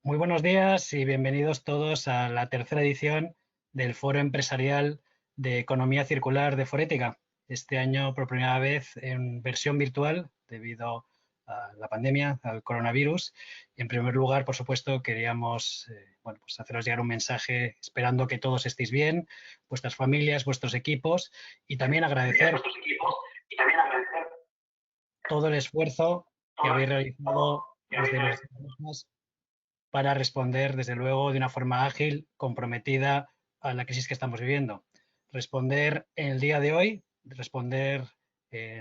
Muy buenos días y bienvenidos todos a la tercera edición del Foro Empresarial de Economía Circular de Forética. Este año, por primera vez, en versión virtual, debido a la pandemia, al coronavirus. Y en primer lugar, por supuesto, queríamos pues haceros llegar un mensaje esperando que todos estéis bien, vuestras familias, vuestros equipos, y también agradecer todo el esfuerzo que habéis realizado desde vuestras mismas para responder, desde luego, de una forma ágil, comprometida a la crisis que estamos viviendo. Responder en el día de hoy, responder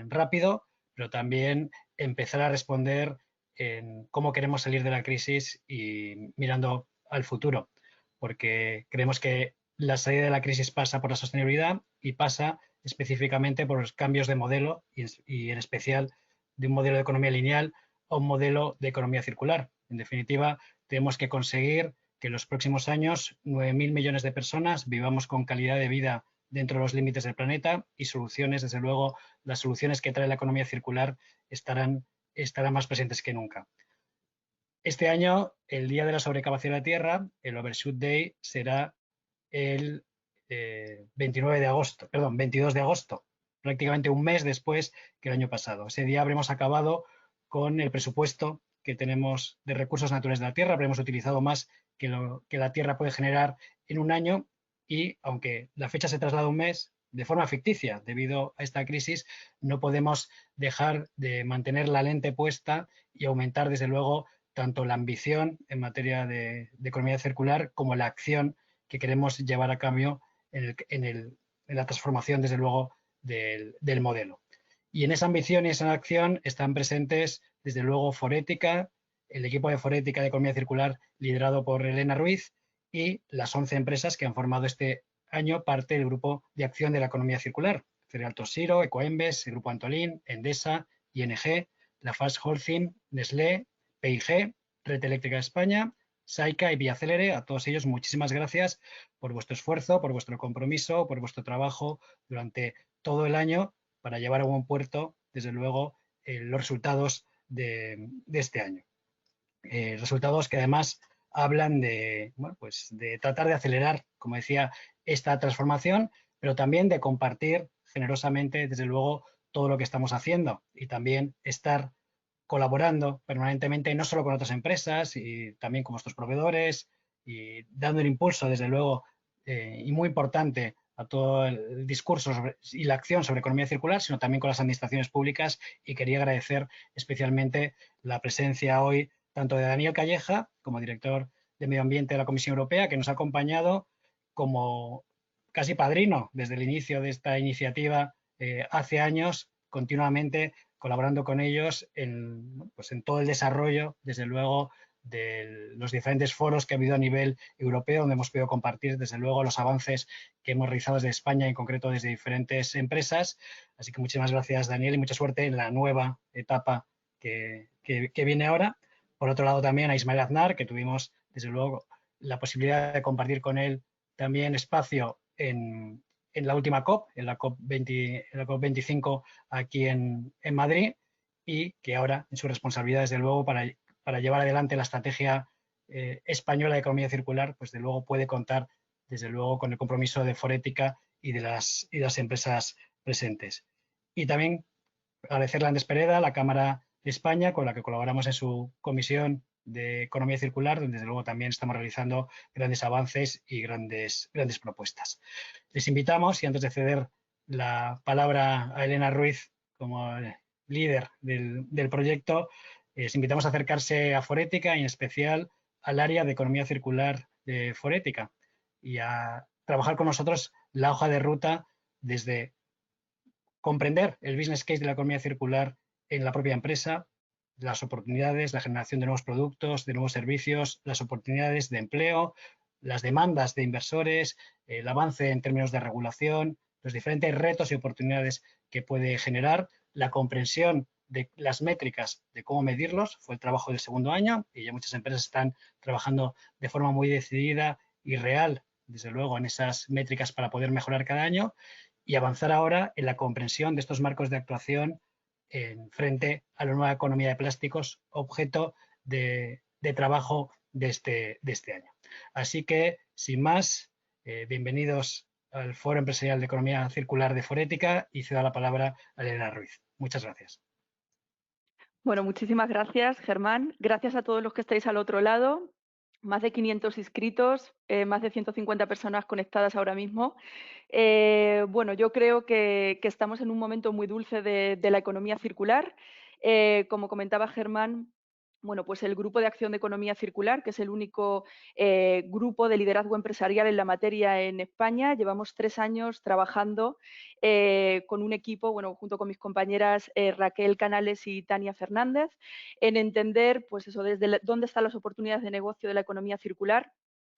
rápido, pero también empezar a responder en cómo queremos salir de la crisis y mirando al futuro, porque creemos que la salida de la crisis pasa por la sostenibilidad y pasa específicamente por los cambios de modelo y en especial de un modelo de economía lineal a un modelo de economía circular. En definitiva, tenemos que conseguir que en los próximos años 9.000 millones de personas vivamos con calidad de vida dentro de los límites del planeta y soluciones, desde luego, las soluciones que trae la economía circular estarán más presentes que nunca. Este año, el día de la sobrecapacidad de la Tierra, el Overshoot Day, será el 29 de agosto, perdón, 22 de agosto, prácticamente un mes después que el año pasado. Ese día habremos acabado con el presupuesto que tenemos de recursos naturales de la Tierra, habremos utilizado más que lo que la Tierra puede generar en un año y aunque la fecha se traslada un mes, de forma ficticia, debido a esta crisis, no podemos dejar de mantener la lente puesta y aumentar, desde luego, tanto la ambición en materia de economía circular como la acción que queremos llevar a cambio en la transformación, desde luego, del modelo. Y en esa ambición y esa acción están presentes, desde luego, Forética, el equipo de Forética de Economía Circular liderado por Elena Ruiz y las 11 empresas que han formado este año parte del grupo de acción de la economía circular. Cereal Tosiro, Ecoembes, el Grupo Antolín, Endesa, ING, La Fast Holcim, Nestlé, PIG, Red Eléctrica de España, Saika y Viacelere. A todos ellos muchísimas gracias por vuestro esfuerzo, por vuestro compromiso, por vuestro trabajo durante todo el año para llevar a buen puerto, desde luego, los resultados de este año. Resultados que además hablan bueno, pues de tratar de acelerar, como decía, esta transformación, pero también de compartir generosamente, desde luego, todo lo que estamos haciendo y también estar colaborando permanentemente, no solo con otras empresas, y también con nuestros proveedores, y dando el impulso, desde luego, y muy importante a todo el discurso y la acción sobre economía circular, sino también con las administraciones públicas. Y quería agradecer especialmente la presencia hoy tanto de Daniel Calleja, como director de Medio Ambiente de la Comisión Europea, que nos ha acompañado como casi padrino desde el inicio de esta iniciativa hace años, continuamente colaborando con ellos pues en todo el desarrollo, desde luego, de los diferentes foros que ha habido a nivel europeo, donde hemos podido compartir, desde luego, los avances que hemos realizado desde España, en concreto desde diferentes empresas. Así que muchísimas gracias, Daniel, y mucha suerte en la nueva etapa que viene ahora. Por otro lado, también a Ismael Aznar, que tuvimos, desde luego, la posibilidad de compartir con él también espacio en la última COP, en la COP25 aquí en Madrid, y que ahora, en su responsabilidad, desde luego, para llevar adelante la estrategia española de economía circular, pues de luego puede contar, desde luego, con el compromiso de Forética y de las empresas presentes. Y también agradecerle a Andrés Pereda, la Cámara de España, con la que colaboramos en su comisión de economía circular, donde desde luego también estamos realizando grandes avances y grandes propuestas. Les invitamos, y antes de ceder la palabra a Elena Ruiz como líder del proyecto, les invitamos a acercarse a Forética y en especial al área de economía circular de Forética y a trabajar con nosotros la hoja de ruta desde comprender el business case de la economía circular en la propia empresa, las oportunidades, la generación de nuevos productos, de nuevos servicios, las oportunidades de empleo, las demandas de inversores, el avance en términos de regulación, los diferentes retos y oportunidades que puede generar, la comprensión de las métricas, de cómo medirlos, fue el trabajo del segundo año y ya muchas empresas están trabajando de forma muy decidida y real, desde luego, en esas métricas para poder mejorar cada año, y avanzar ahora en la comprensión de estos marcos de actuación en frente a la nueva economía de plásticos, objeto de trabajo de este año. Así que, sin más, bienvenidos al Foro Empresarial de Economía Circular de Forética y cedo la palabra a Elena Ruiz. Muchas gracias. Bueno, muchísimas gracias, Germán. Gracias a todos los que estáis al otro lado. Más de 500 inscritos, más de 150 personas conectadas ahora mismo. Bueno, yo creo que estamos en un momento muy dulce de la economía circular. Como comentaba Germán, bueno, pues el Grupo de Acción de Economía Circular, que es el único grupo de liderazgo empresarial en la materia en España, llevamos 3 años trabajando con un equipo, bueno, junto con mis compañeras Raquel Canales y Tania Fernández, en entender, pues eso, desde dónde están las oportunidades de negocio de la economía circular,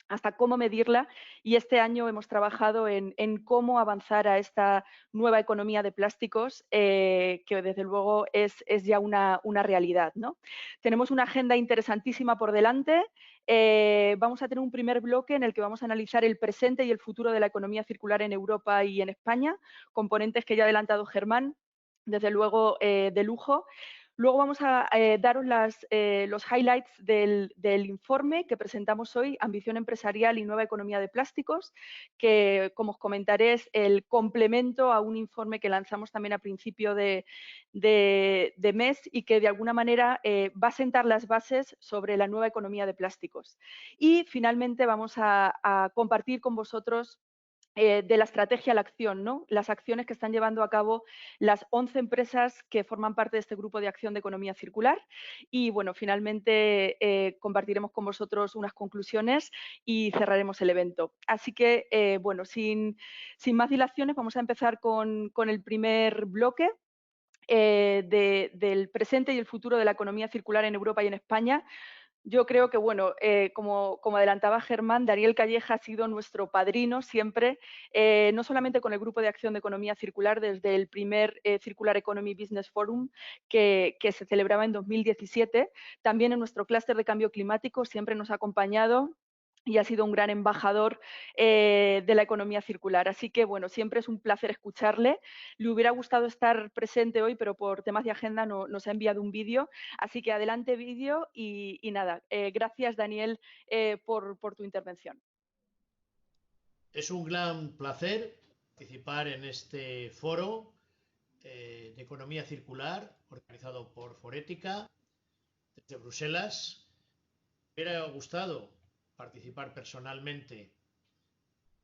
hasta cómo medirla, y este año hemos trabajado en cómo avanzar a esta nueva economía de plásticos que desde luego es ya una realidad, ¿no? Tenemos una agenda interesantísima por delante. Vamos a tener un primer bloque en el que vamos a analizar el presente y el futuro de la economía circular en Europa y en España, componentes que ya ha adelantado Germán, desde luego de lujo. Luego vamos a daros los highlights del informe que presentamos hoy, Ambición Empresarial y Nueva Economía de Plásticos, que, como os comentaré, es el complemento a un informe que lanzamos también a principio de mes y que, de alguna manera, va a sentar las bases sobre la nueva economía de plásticos. Y, finalmente, vamos a compartir con vosotros de la estrategia a la acción, ¿no? Las acciones que están llevando a cabo las 11 empresas que forman parte de este grupo de acción de economía circular. Y, bueno, finalmente compartiremos con vosotros unas conclusiones y cerraremos el evento. Así que, bueno, sin más dilaciones, vamos a empezar con el primer bloque del presente y el futuro de la economía circular en Europa y en España. Yo creo que, bueno, como adelantaba Germán, Daniel Calleja ha sido nuestro padrino siempre, no solamente con el Grupo de Acción de Economía Circular, desde el primer Circular Economy Business Forum que se celebraba en 2017, también en nuestro clúster de cambio climático siempre nos ha acompañado y ha sido un gran embajador de la economía circular. Así que, bueno, siempre es un placer escucharle. Le hubiera gustado estar presente hoy, pero por temas de agenda nos ha enviado un vídeo. Así que adelante vídeo y nada. Gracias, Daniel, por tu intervención. Es un gran placer participar en este foro de economía circular organizado por Forética desde Bruselas. Me hubiera gustado participar personalmente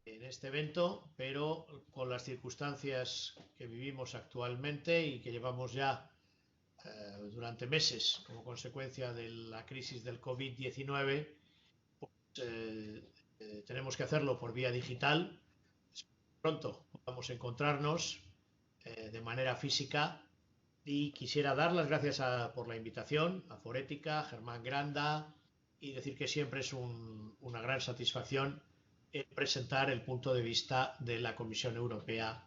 en este evento, pero con las circunstancias que vivimos actualmente y que llevamos ya durante meses como consecuencia de la crisis del COVID-19, pues, tenemos que hacerlo por vía digital. Pronto podamos encontrarnos de manera física, y quisiera dar las gracias por la invitación a Forética, a Germán Granda, y decir que siempre es una gran satisfacción presentar el punto de vista de la Comisión Europea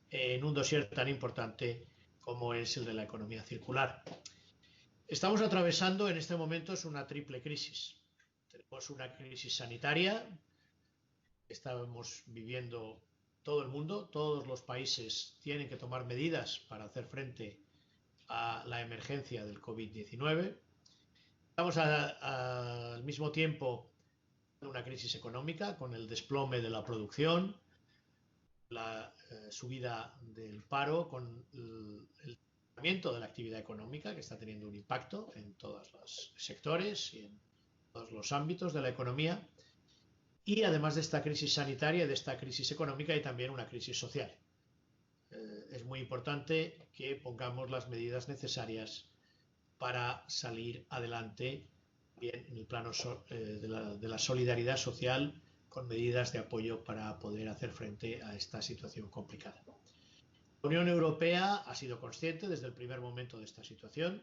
en un dossier tan importante como es el de la economía circular. Estamos atravesando en este momento una triple crisis. Tenemos una crisis sanitaria que estamos viviendo todo el mundo, todos los países tienen que tomar medidas para hacer frente a la emergencia del COVID-19. Estamos al mismo tiempo en una crisis económica con el desplome de la producción, la subida del paro, con el incremento de la actividad económica que está teniendo un impacto en todos los sectores y en todos los ámbitos de la economía. Y además de esta crisis sanitaria y de esta crisis económica, hay también una crisis social. Es muy importante que pongamos las medidas necesarias para salir adelante bien en el plano de la solidaridad social, con medidas de apoyo para poder hacer frente a esta situación complicada. La Unión Europea ha sido consciente desde el primer momento de esta situación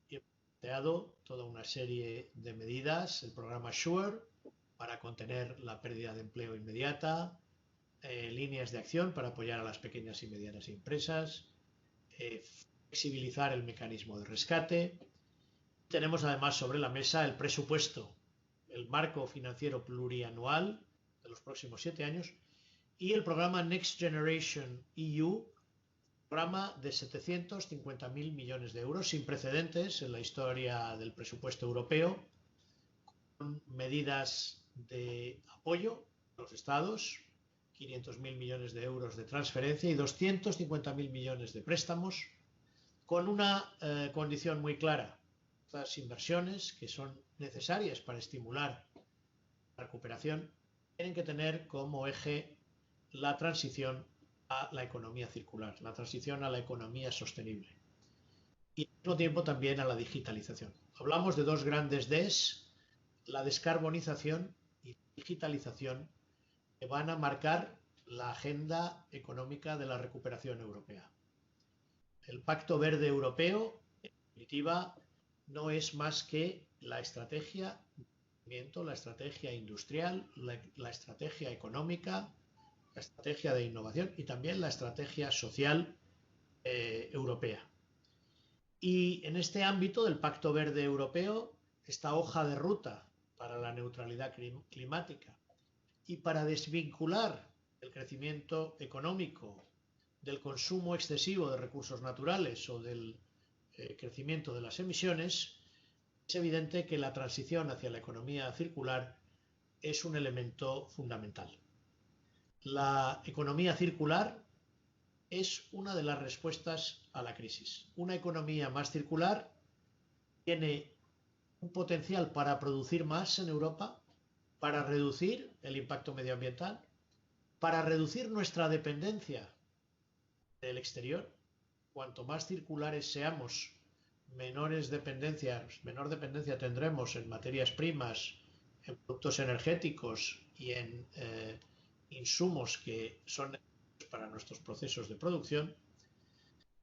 y ha planteado toda una serie de medidas, el programa SURE, para contener la pérdida de empleo inmediata, líneas de acción para apoyar a las pequeñas y medianas empresas, flexibilizar el mecanismo de rescate. Tenemos además sobre la mesa el presupuesto, el marco financiero plurianual de los próximos 7 años y el programa Next Generation EU, programa de 750.000 millones de euros, sin precedentes en la historia del presupuesto europeo, medidas de apoyo a los estados, 500.000 millones de euros de transferencia y 250.000 millones de préstamos, con una condición muy clara. Estas inversiones, que son necesarias para estimular la recuperación, tienen que tener como eje la transición a la economía circular, la transición a la economía sostenible y al mismo tiempo también a la digitalización. Hablamos de dos grandes Ds, la descarbonización y la digitalización, que van a marcar la agenda económica de la recuperación europea. El Pacto Verde Europeo, en definitiva, no es más que la estrategia de crecimiento, la estrategia industrial, la estrategia económica, la estrategia de innovación y también la estrategia social europea. Y en este ámbito del Pacto Verde Europeo, esta hoja de ruta para la neutralidad climática y para desvincular el crecimiento económico del consumo excesivo de recursos naturales o del crecimiento de las emisiones, es evidente que la transición hacia la economía circular es un elemento fundamental. La economía circular es una de las respuestas a la crisis. Una economía más circular tiene un potencial para producir más en Europa, para reducir el impacto medioambiental, para reducir nuestra dependencia del exterior. Cuanto más circulares seamos, menor dependencia tendremos en materias primas, en productos energéticos y en insumos que son necesarios para nuestros procesos de producción.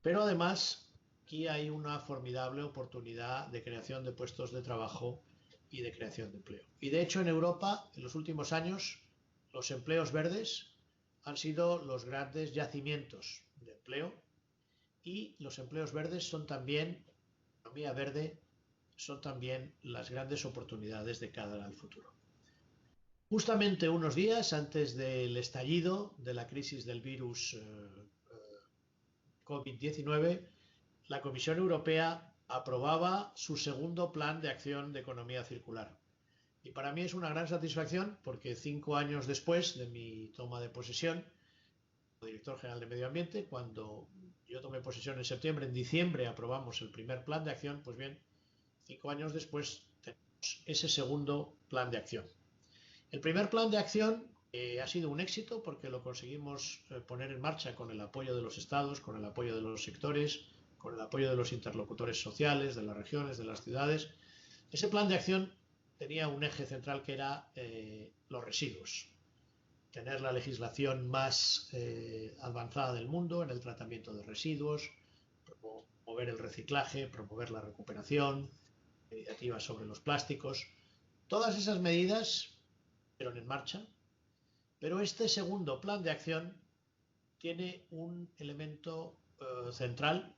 Pero además, aquí hay una formidable oportunidad de creación de puestos de trabajo y de creación de empleo. Y de hecho, en Europa, en los últimos años, los empleos verdes han sido los grandes yacimientos de empleo, y los empleos verdes son también, la economía verde, son también las grandes oportunidades de cara al futuro. Justamente unos días antes del estallido de la crisis del virus COVID-19, la Comisión Europea aprobaba su segundo plan de acción de economía circular. Y para mí es una gran satisfacción porque 5 años después de mi toma de posesión como director general de Medio Ambiente, cuando yo tomé posesión en septiembre, en diciembre aprobamos el primer plan de acción, pues bien, 5 años después tenemos ese segundo plan de acción. El primer plan de acción ha sido un éxito porque lo conseguimos poner en marcha con el apoyo de los estados, con el apoyo de los sectores, con el apoyo de los interlocutores sociales, de las regiones, de las ciudades. Ese plan de acción tenía un eje central que era los residuos. Tener la legislación más avanzada del mundo en el tratamiento de residuos, promover el reciclaje, promover la recuperación, iniciativas sobre los plásticos. Todas esas medidas fueron en marcha, pero este segundo plan de acción tiene un elemento central,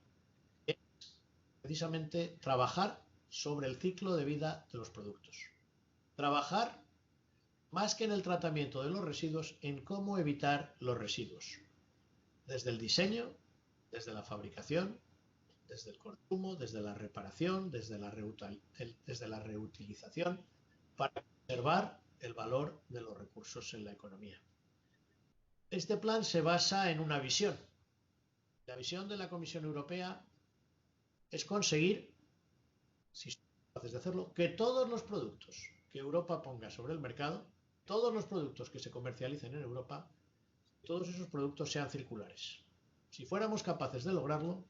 que es precisamente trabajar sobre el ciclo de vida de los productos. Trabajar más que en el tratamiento de los residuos, en cómo evitar los residuos. Desde el diseño, desde la fabricación, desde el consumo, desde la reparación, desde la reutilización, para conservar el valor de los recursos en la economía. Este plan se basa en una visión. La visión de la Comisión Europea es conseguir, si somos capaces de hacerlo, que todos los productos que Europa ponga sobre el mercado, todos los productos que se comercialicen en Europa, todos esos productos sean circulares. Si fuéramos capaces de lograrlo,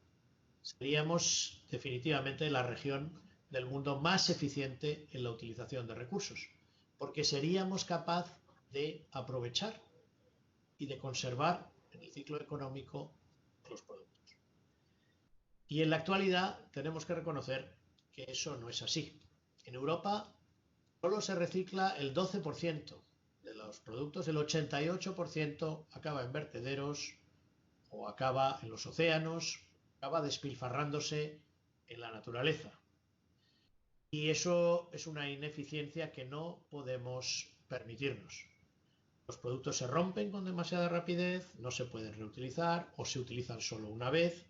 seríamos definitivamente la región del mundo más eficiente en la utilización de recursos, porque seríamos capaces de aprovechar y de conservar en el ciclo económico los productos. Y en la actualidad tenemos que reconocer que eso no es así. En Europa solo se recicla el 12% de los productos, el 88% acaba en vertederos o acaba en los océanos, acaba despilfarrándose en la naturaleza. Y eso es una ineficiencia que no podemos permitirnos. Los productos se rompen con demasiada rapidez, no se pueden reutilizar o se utilizan solo una vez.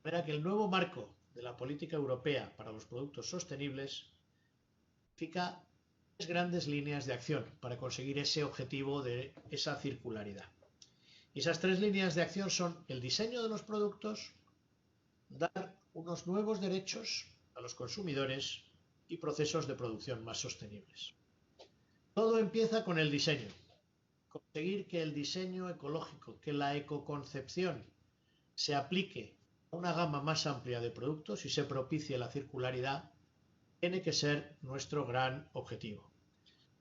De manera que el nuevo marco de la política europea para los productos sostenibles significa grandes líneas de acción para conseguir ese objetivo de esa circularidad. Y esas 3 líneas de acción son el diseño de los productos, dar unos nuevos derechos a los consumidores y procesos de producción más sostenibles. Todo empieza con el diseño. Conseguir que el diseño ecológico, que la ecoconcepción se aplique a una gama más amplia de productos y se propicie la circularidad, tiene que ser nuestro gran objetivo.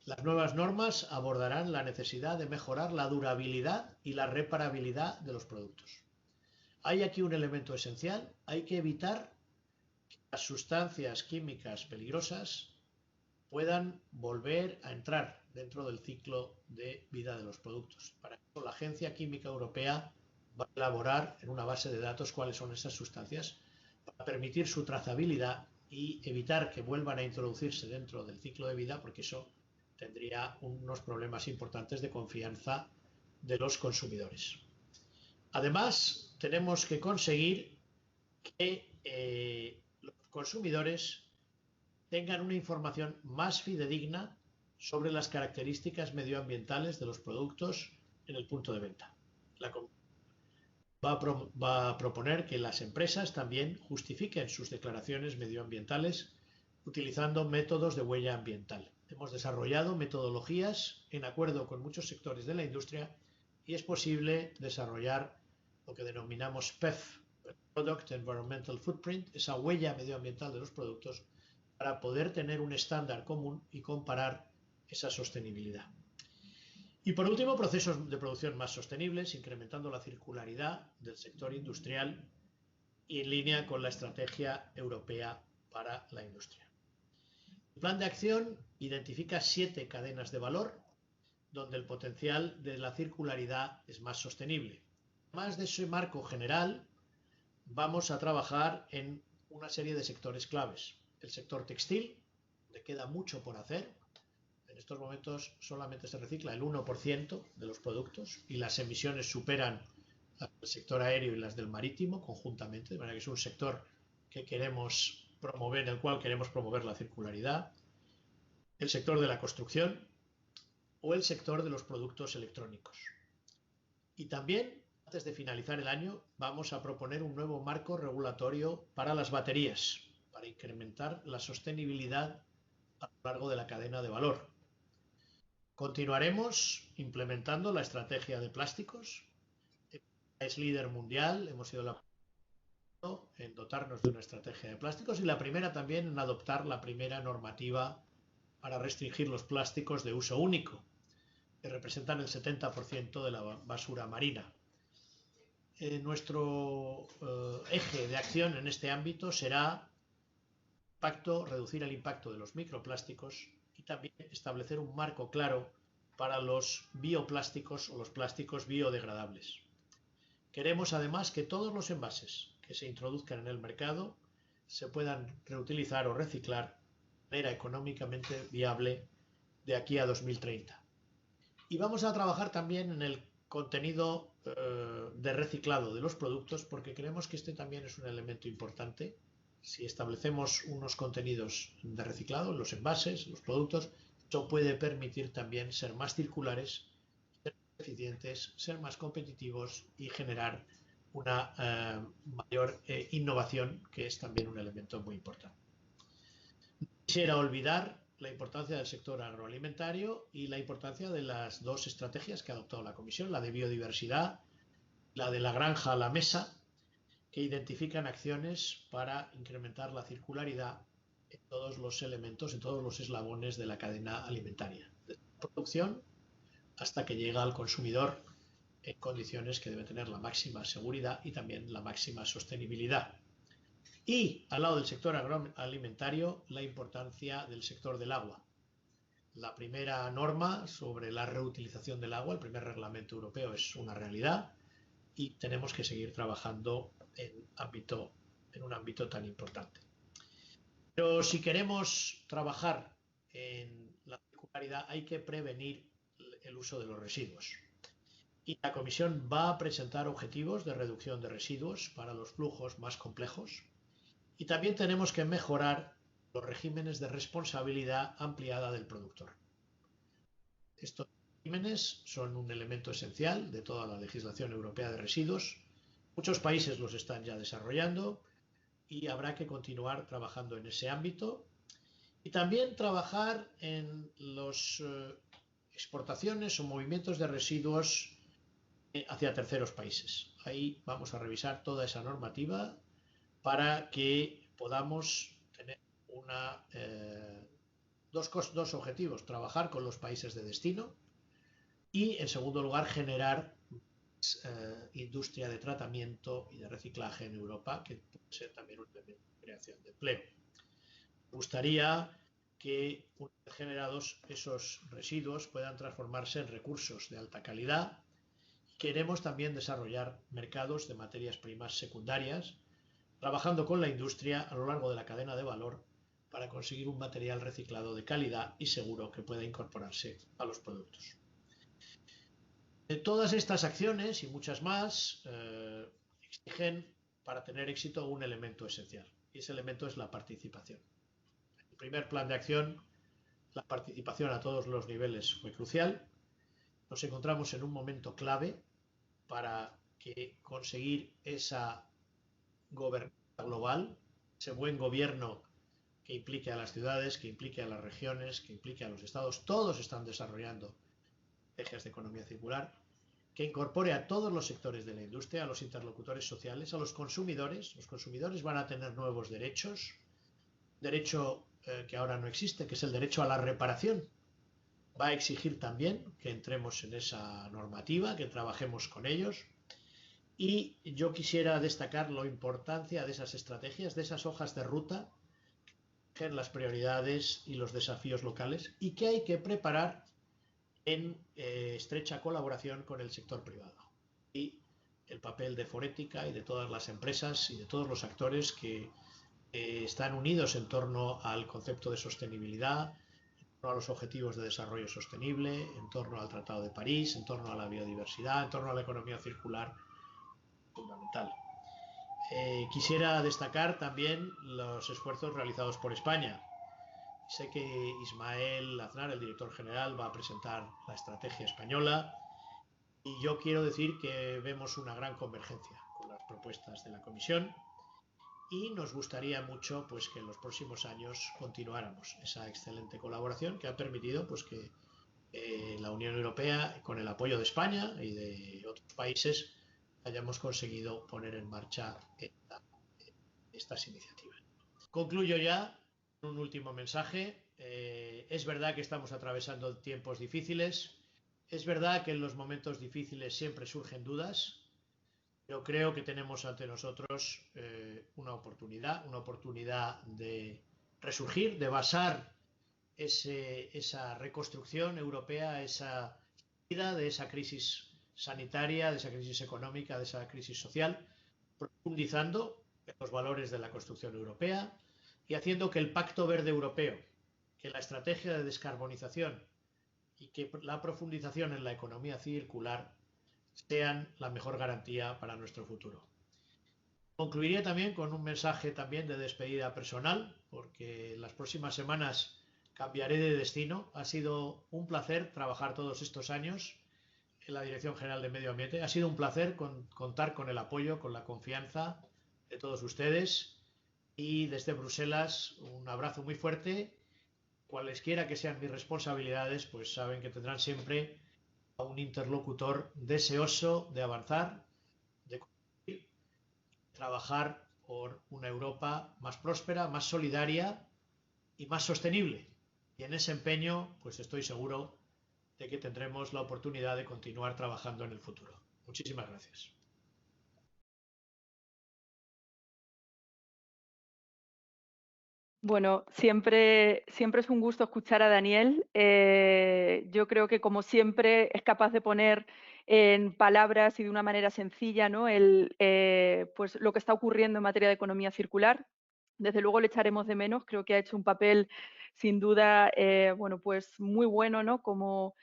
Las nuevas normas abordarán la necesidad de mejorar la durabilidad y la reparabilidad de los productos. Hay aquí un elemento esencial: hay que evitar que las sustancias químicas peligrosas puedan volver a entrar dentro del ciclo de vida de los productos. Para eso, la Agencia Química Europea va a elaborar en una base de datos cuáles son esas sustancias para permitir su trazabilidad y evitar que vuelvan a introducirse dentro del ciclo de vida, porque eso tendría unos problemas importantes de confianza de los consumidores. Además, tenemos que conseguir que los consumidores tengan una información más fidedigna sobre las características medioambientales de los productos en el punto de venta. Va a proponer que las empresas también justifiquen sus declaraciones medioambientales utilizando métodos de huella ambiental. Hemos desarrollado metodologías en acuerdo con muchos sectores de la industria y es posible desarrollar lo que denominamos PEF, Product Environmental Footprint, esa huella medioambiental de los productos, para poder tener un estándar común y comparar esa sostenibilidad. Y por último, procesos de producción más sostenibles, incrementando la circularidad del sector industrial y en línea con la estrategia europea para la industria. El plan de acción identifica 7 cadenas de valor donde el potencial de la circularidad es más sostenible. Además de ese marco general, vamos a trabajar en una serie de sectores claves. El sector textil, donde queda mucho por hacer. En estos momentos solamente se recicla el 1% de los productos y las emisiones superan al sector aéreo y las del marítimo conjuntamente, de manera que es un sector que queremos promover, en el cual queremos promover la circularidad. El sector de la construcción o el sector de los productos electrónicos. Y también, antes de finalizar el año, vamos a proponer un nuevo marco regulatorio para las baterías, para incrementar la sostenibilidad a lo largo de la cadena de valor. Continuaremos implementando la estrategia de plásticos. Es líder mundial, hemos sido la primera en dotarnos de una estrategia de plásticos y la primera también en adoptar la primera normativa para restringir los plásticos de uso único, que representan el 70% de la basura marina. Nuestro eje de acción en este ámbito será reducir el impacto de los microplásticos y también establecer un marco claro para los bioplásticos o los plásticos biodegradables. Queremos además que todos los envases que se introduzcan en el mercado se puedan reutilizar o reciclar de manera económicamente viable de aquí a 2030. Y vamos a trabajar también en el contenido de reciclado de los productos, porque creemos que este también es un elemento importante. Si establecemos unos contenidos de reciclado en los envases, en los productos, esto puede permitir también ser más circulares, ser más eficientes, ser más competitivos y generar una mayor innovación, que es también un elemento muy importante. No quisiera olvidar la importancia del sector agroalimentario y la importancia de las 2 estrategias que ha adoptado la Comisión, la de biodiversidad, la de la granja a la mesa, que identifican acciones para incrementar la circularidad en todos los elementos, en todos los eslabones de la cadena alimentaria, desde la producción hasta que llega al consumidor en condiciones que deben tener la máxima seguridad y también la máxima sostenibilidad. Y al lado del sector agroalimentario, la importancia del sector del agua. La primera norma sobre la reutilización del agua, el primer reglamento europeo, es una realidad y tenemos que seguir trabajando en un ámbito tan importante. Pero si queremos trabajar en la circularidad, hay que prevenir el uso de los residuos. Y la Comisión va a presentar objetivos de reducción de residuos para los flujos más complejos. Y también tenemos que mejorar los regímenes de responsabilidad ampliada del productor. Estos regímenes son un elemento esencial de toda la legislación europea de residuos. Muchos países los están ya desarrollando y habrá que continuar trabajando en ese ámbito y también trabajar en las exportaciones o movimientos de residuos hacia terceros países. Ahí vamos a revisar toda esa normativa para que podamos tener dos objetivos: trabajar con los países de destino y, en segundo lugar, generar industria de tratamiento y de reciclaje en Europa, que puede ser también un elemento de creación de empleo. Me gustaría que, una vez generados esos residuos, puedan transformarse en recursos de alta calidad. Queremos también desarrollar mercados de materias primas secundarias, trabajando con la industria a lo largo de la cadena de valor para conseguir un material reciclado de calidad y seguro que pueda incorporarse a los productos. Todas estas acciones y muchas más exigen, para tener éxito, un elemento esencial, y ese elemento es la participación. En el primer plan de acción, la participación a todos los niveles fue crucial. Nos encontramos en un momento clave para conseguir esa gobernanza global, ese buen gobierno que implique a las ciudades, que implique a las regiones, que implique a los estados. Todos están desarrollando estrategias de economía circular, que incorpore a todos los sectores de la industria, a los interlocutores sociales, a los consumidores. Los consumidores van a tener nuevos derechos, derecho que ahora no existe, que es el derecho a la reparación. Va a exigir también que entremos en esa normativa, que trabajemos con ellos. Y yo quisiera destacar la importancia de esas estrategias, de esas hojas de ruta, en las prioridades y los desafíos locales, y que hay que preparar en estrecha colaboración con el sector privado. Y el papel de Forética y de todas las empresas y de todos los actores que están unidos en torno al concepto de sostenibilidad, en torno a los objetivos de desarrollo sostenible, en torno al Tratado de París, en torno a la biodiversidad, en torno a la economía circular, fundamental. Quisiera destacar también los esfuerzos realizados por España. Sé que Ismael Aznar, el director general, va a presentar la estrategia española y yo quiero decir que vemos una gran convergencia con las propuestas de la Comisión y nos gustaría mucho pues, que en los próximos años continuáramos esa excelente colaboración que ha permitido pues, que la Unión Europea, con el apoyo de España y de otros países, hayamos conseguido poner en marcha estas iniciativas. Concluyo ya con un último mensaje. Es verdad que estamos atravesando tiempos difíciles, es verdad que en los momentos difíciles siempre surgen dudas, pero creo que tenemos ante nosotros una oportunidad de resurgir, de basar esa reconstrucción europea, esa salida de esa crisis sanitaria, de esa crisis económica, de esa crisis social, profundizando en los valores de la construcción europea y haciendo que el Pacto Verde Europeo, que la estrategia de descarbonización y que la profundización en la economía circular sean la mejor garantía para nuestro futuro. Concluiría también con un mensaje también de despedida personal, porque en las próximas semanas cambiaré de destino. Ha sido un placer trabajar todos estos años en la Dirección General de Medio Ambiente. Ha sido un placer contar con el apoyo, con la confianza de todos ustedes. Y desde Bruselas, un abrazo muy fuerte. Cualesquiera que sean mis responsabilidades, pues saben que tendrán siempre a un interlocutor deseoso de avanzar, de trabajar por una Europa más próspera, más solidaria y más sostenible. Y en ese empeño, pues estoy seguro de que tendremos la oportunidad de continuar trabajando en el futuro. Muchísimas gracias. Bueno, siempre es un gusto escuchar a Daniel. Yo creo que, como siempre, es capaz de poner en palabras y de una manera sencilla, ¿no? Pues lo que está ocurriendo en materia de economía circular. desde luego le echaremos de menos. Creo que ha hecho un papel sin duda bueno, pues muy bueno, ¿no? Como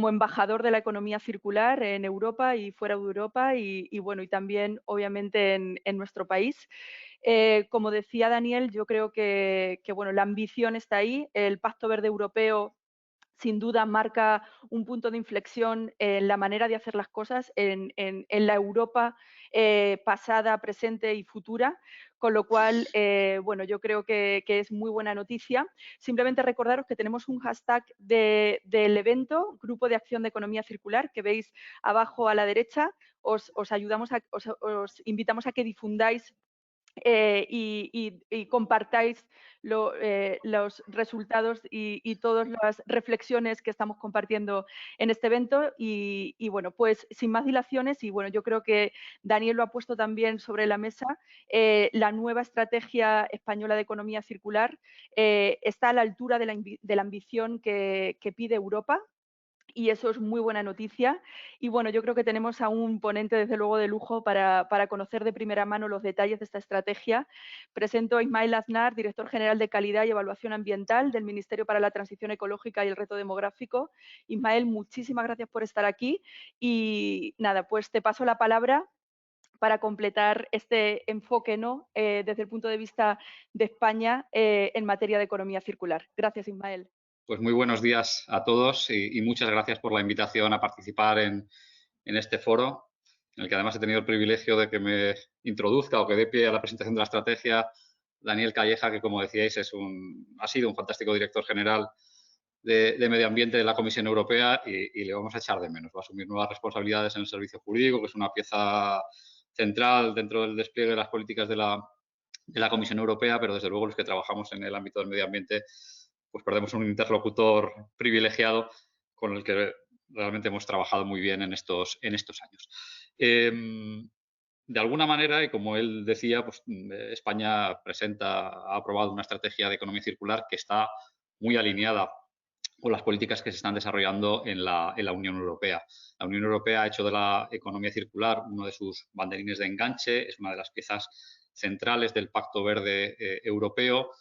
embajador de la economía circular en Europa y fuera de Europa y bueno, y también obviamente en nuestro país. Como decía Daniel, yo creo que bueno, la ambición está ahí. El Pacto Verde Europeo sin duda marca un punto de inflexión en la manera de hacer las cosas en la Europa pasada, presente y futura, con lo cual, bueno, yo creo que es muy buena noticia. Simplemente recordaros que tenemos un hashtag del evento, Grupo de Acción de Economía Circular, que veis abajo a la derecha. Os invitamos a que difundáis y compartáis los resultados y todas las reflexiones que estamos compartiendo en este evento. Y bueno, pues sin más dilaciones, y bueno, yo creo que Daniel lo ha puesto también sobre la mesa, la nueva estrategia española de economía circular está a la altura de la ambición que pide Europa. Y eso es muy buena noticia. Y bueno, yo creo que tenemos a un ponente desde luego de lujo para conocer de primera mano los detalles de esta estrategia. Presento a Ismael Aznar, director general de Calidad y Evaluación Ambiental del Ministerio para la Transición Ecológica y el Reto Demográfico. Ismael, muchísimas gracias por estar aquí. Y nada, pues te paso la palabra para completar este enfoque, ¿no? Desde el punto de vista de España en materia de economía circular. Gracias, Ismael. Pues muy buenos días a todos y muchas gracias por la invitación a participar en este foro, en el que además he tenido el privilegio de que me introduzca o que dé pie a la presentación de la estrategia Daniel Calleja, que como decíais ha sido un fantástico director general de Medio Ambiente de la Comisión Europea y le vamos a echar de menos. Va a asumir nuevas responsabilidades en el servicio jurídico, que es una pieza central dentro del despliegue de las políticas de la Comisión Europea, pero desde luego los que trabajamos en el ámbito del medio ambiente pues perdemos un interlocutor privilegiado con el que realmente hemos trabajado muy bien en estos años. De alguna manera, y como él decía, pues España ha aprobado una estrategia de economía circular que está muy alineada con las políticas que se están desarrollando en la Unión Europea. La Unión Europea ha hecho de la economía circular uno de sus banderines de enganche, es una de las piezas centrales del Pacto Verde Europeo.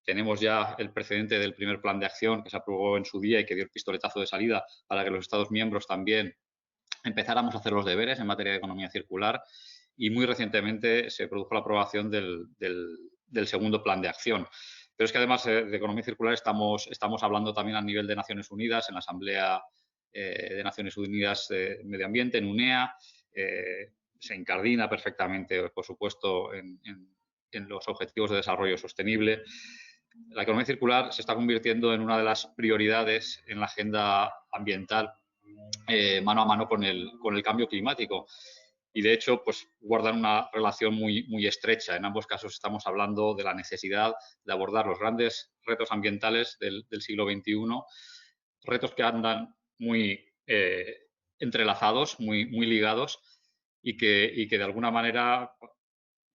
Tenemos ya el precedente del primer plan de acción que se aprobó en su día y que dio el pistoletazo de salida para que los Estados miembros también empezáramos a hacer los deberes en materia de economía circular. Y muy recientemente se produjo la aprobación del segundo plan de acción. Pero es que además de economía circular estamos hablando también a nivel de Naciones Unidas, en la Asamblea de Naciones Unidas de Medio Ambiente, en UNEA. Se incardina perfectamente, por supuesto, en los Objetivos de Desarrollo Sostenible. La economía circular se está convirtiendo en una de las prioridades en la agenda ambiental mano a mano con el cambio climático. Y de hecho, pues guardan una relación muy estrecha. En ambos casos estamos hablando de la necesidad de abordar los grandes retos ambientales del siglo XXI, retos que andan muy entrelazados, muy ligados y que de alguna manera,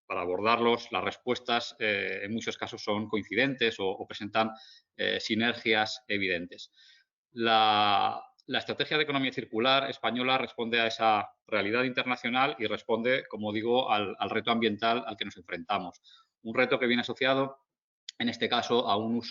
para abordarlos, las respuestas en muchos casos son coincidentes o presentan sinergias evidentes. La estrategia de economía circular española responde a esa realidad internacional y responde, como digo, al reto ambiental al que nos enfrentamos. Un reto que viene asociado, en este caso, a un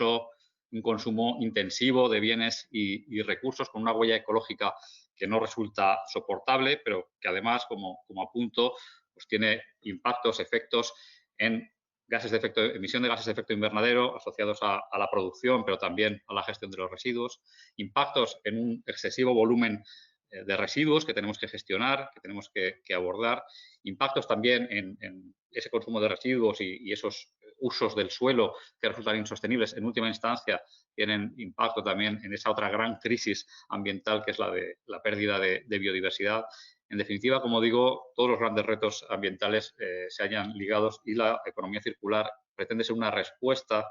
consumo intensivo de bienes y recursos con una huella ecológica que no resulta soportable, pero que además, como apunto, pues tiene impactos, efectos en emisión de gases de efecto invernadero asociados a la producción, pero también a la gestión de los residuos, impactos en un excesivo volumen de residuos que tenemos que gestionar, que tenemos que abordar, impactos también en ese consumo de residuos y esos usos del suelo que resultan insostenibles. En última instancia, tienen impacto también en esa otra gran crisis ambiental que es la de la pérdida de biodiversidad. En definitiva, como digo, todos los grandes retos ambientales se hallan ligados y la economía circular pretende ser una respuesta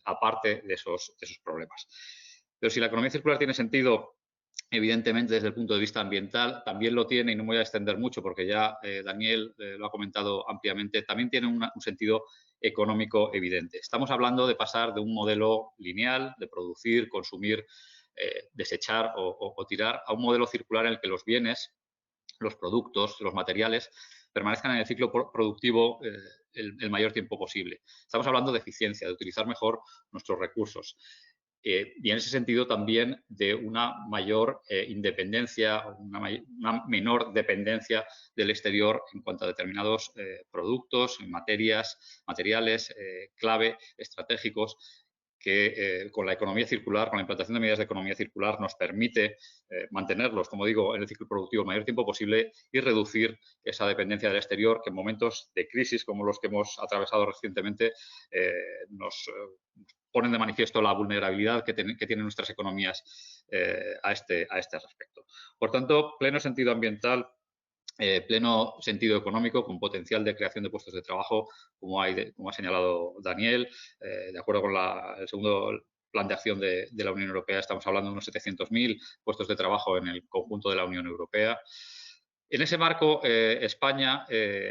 aparte de esos problemas. Pero si la economía circular tiene sentido, evidentemente, desde el punto de vista ambiental, también lo tiene, y no me voy a extender mucho porque ya Daniel lo ha comentado ampliamente, también tiene un sentido económico evidente. Estamos hablando de pasar de un modelo lineal, de producir, consumir, desechar o tirar, a un modelo circular en el que los bienes, los productos, los materiales, permanezcan en el ciclo productivo el mayor tiempo posible. Estamos hablando de eficiencia, de utilizar mejor nuestros recursos. Y en ese sentido también de una mayor independencia, una menor dependencia del exterior en cuanto a determinados productos, materiales clave, estratégicos, que con la economía circular, con la implantación de medidas de economía circular, nos permite mantenerlos, como digo, en el ciclo productivo el mayor tiempo posible y reducir esa dependencia del exterior que en momentos de crisis como los que hemos atravesado recientemente nos ponen de manifiesto la vulnerabilidad que tienen nuestras economías a este respecto. Por tanto, pleno sentido ambiental, pleno sentido económico, con potencial de creación de puestos de trabajo, como ha señalado Daniel, de acuerdo con el segundo plan de acción de la Unión Europea, estamos hablando de unos 700.000 puestos de trabajo en el conjunto de la Unión Europea. En ese marco, España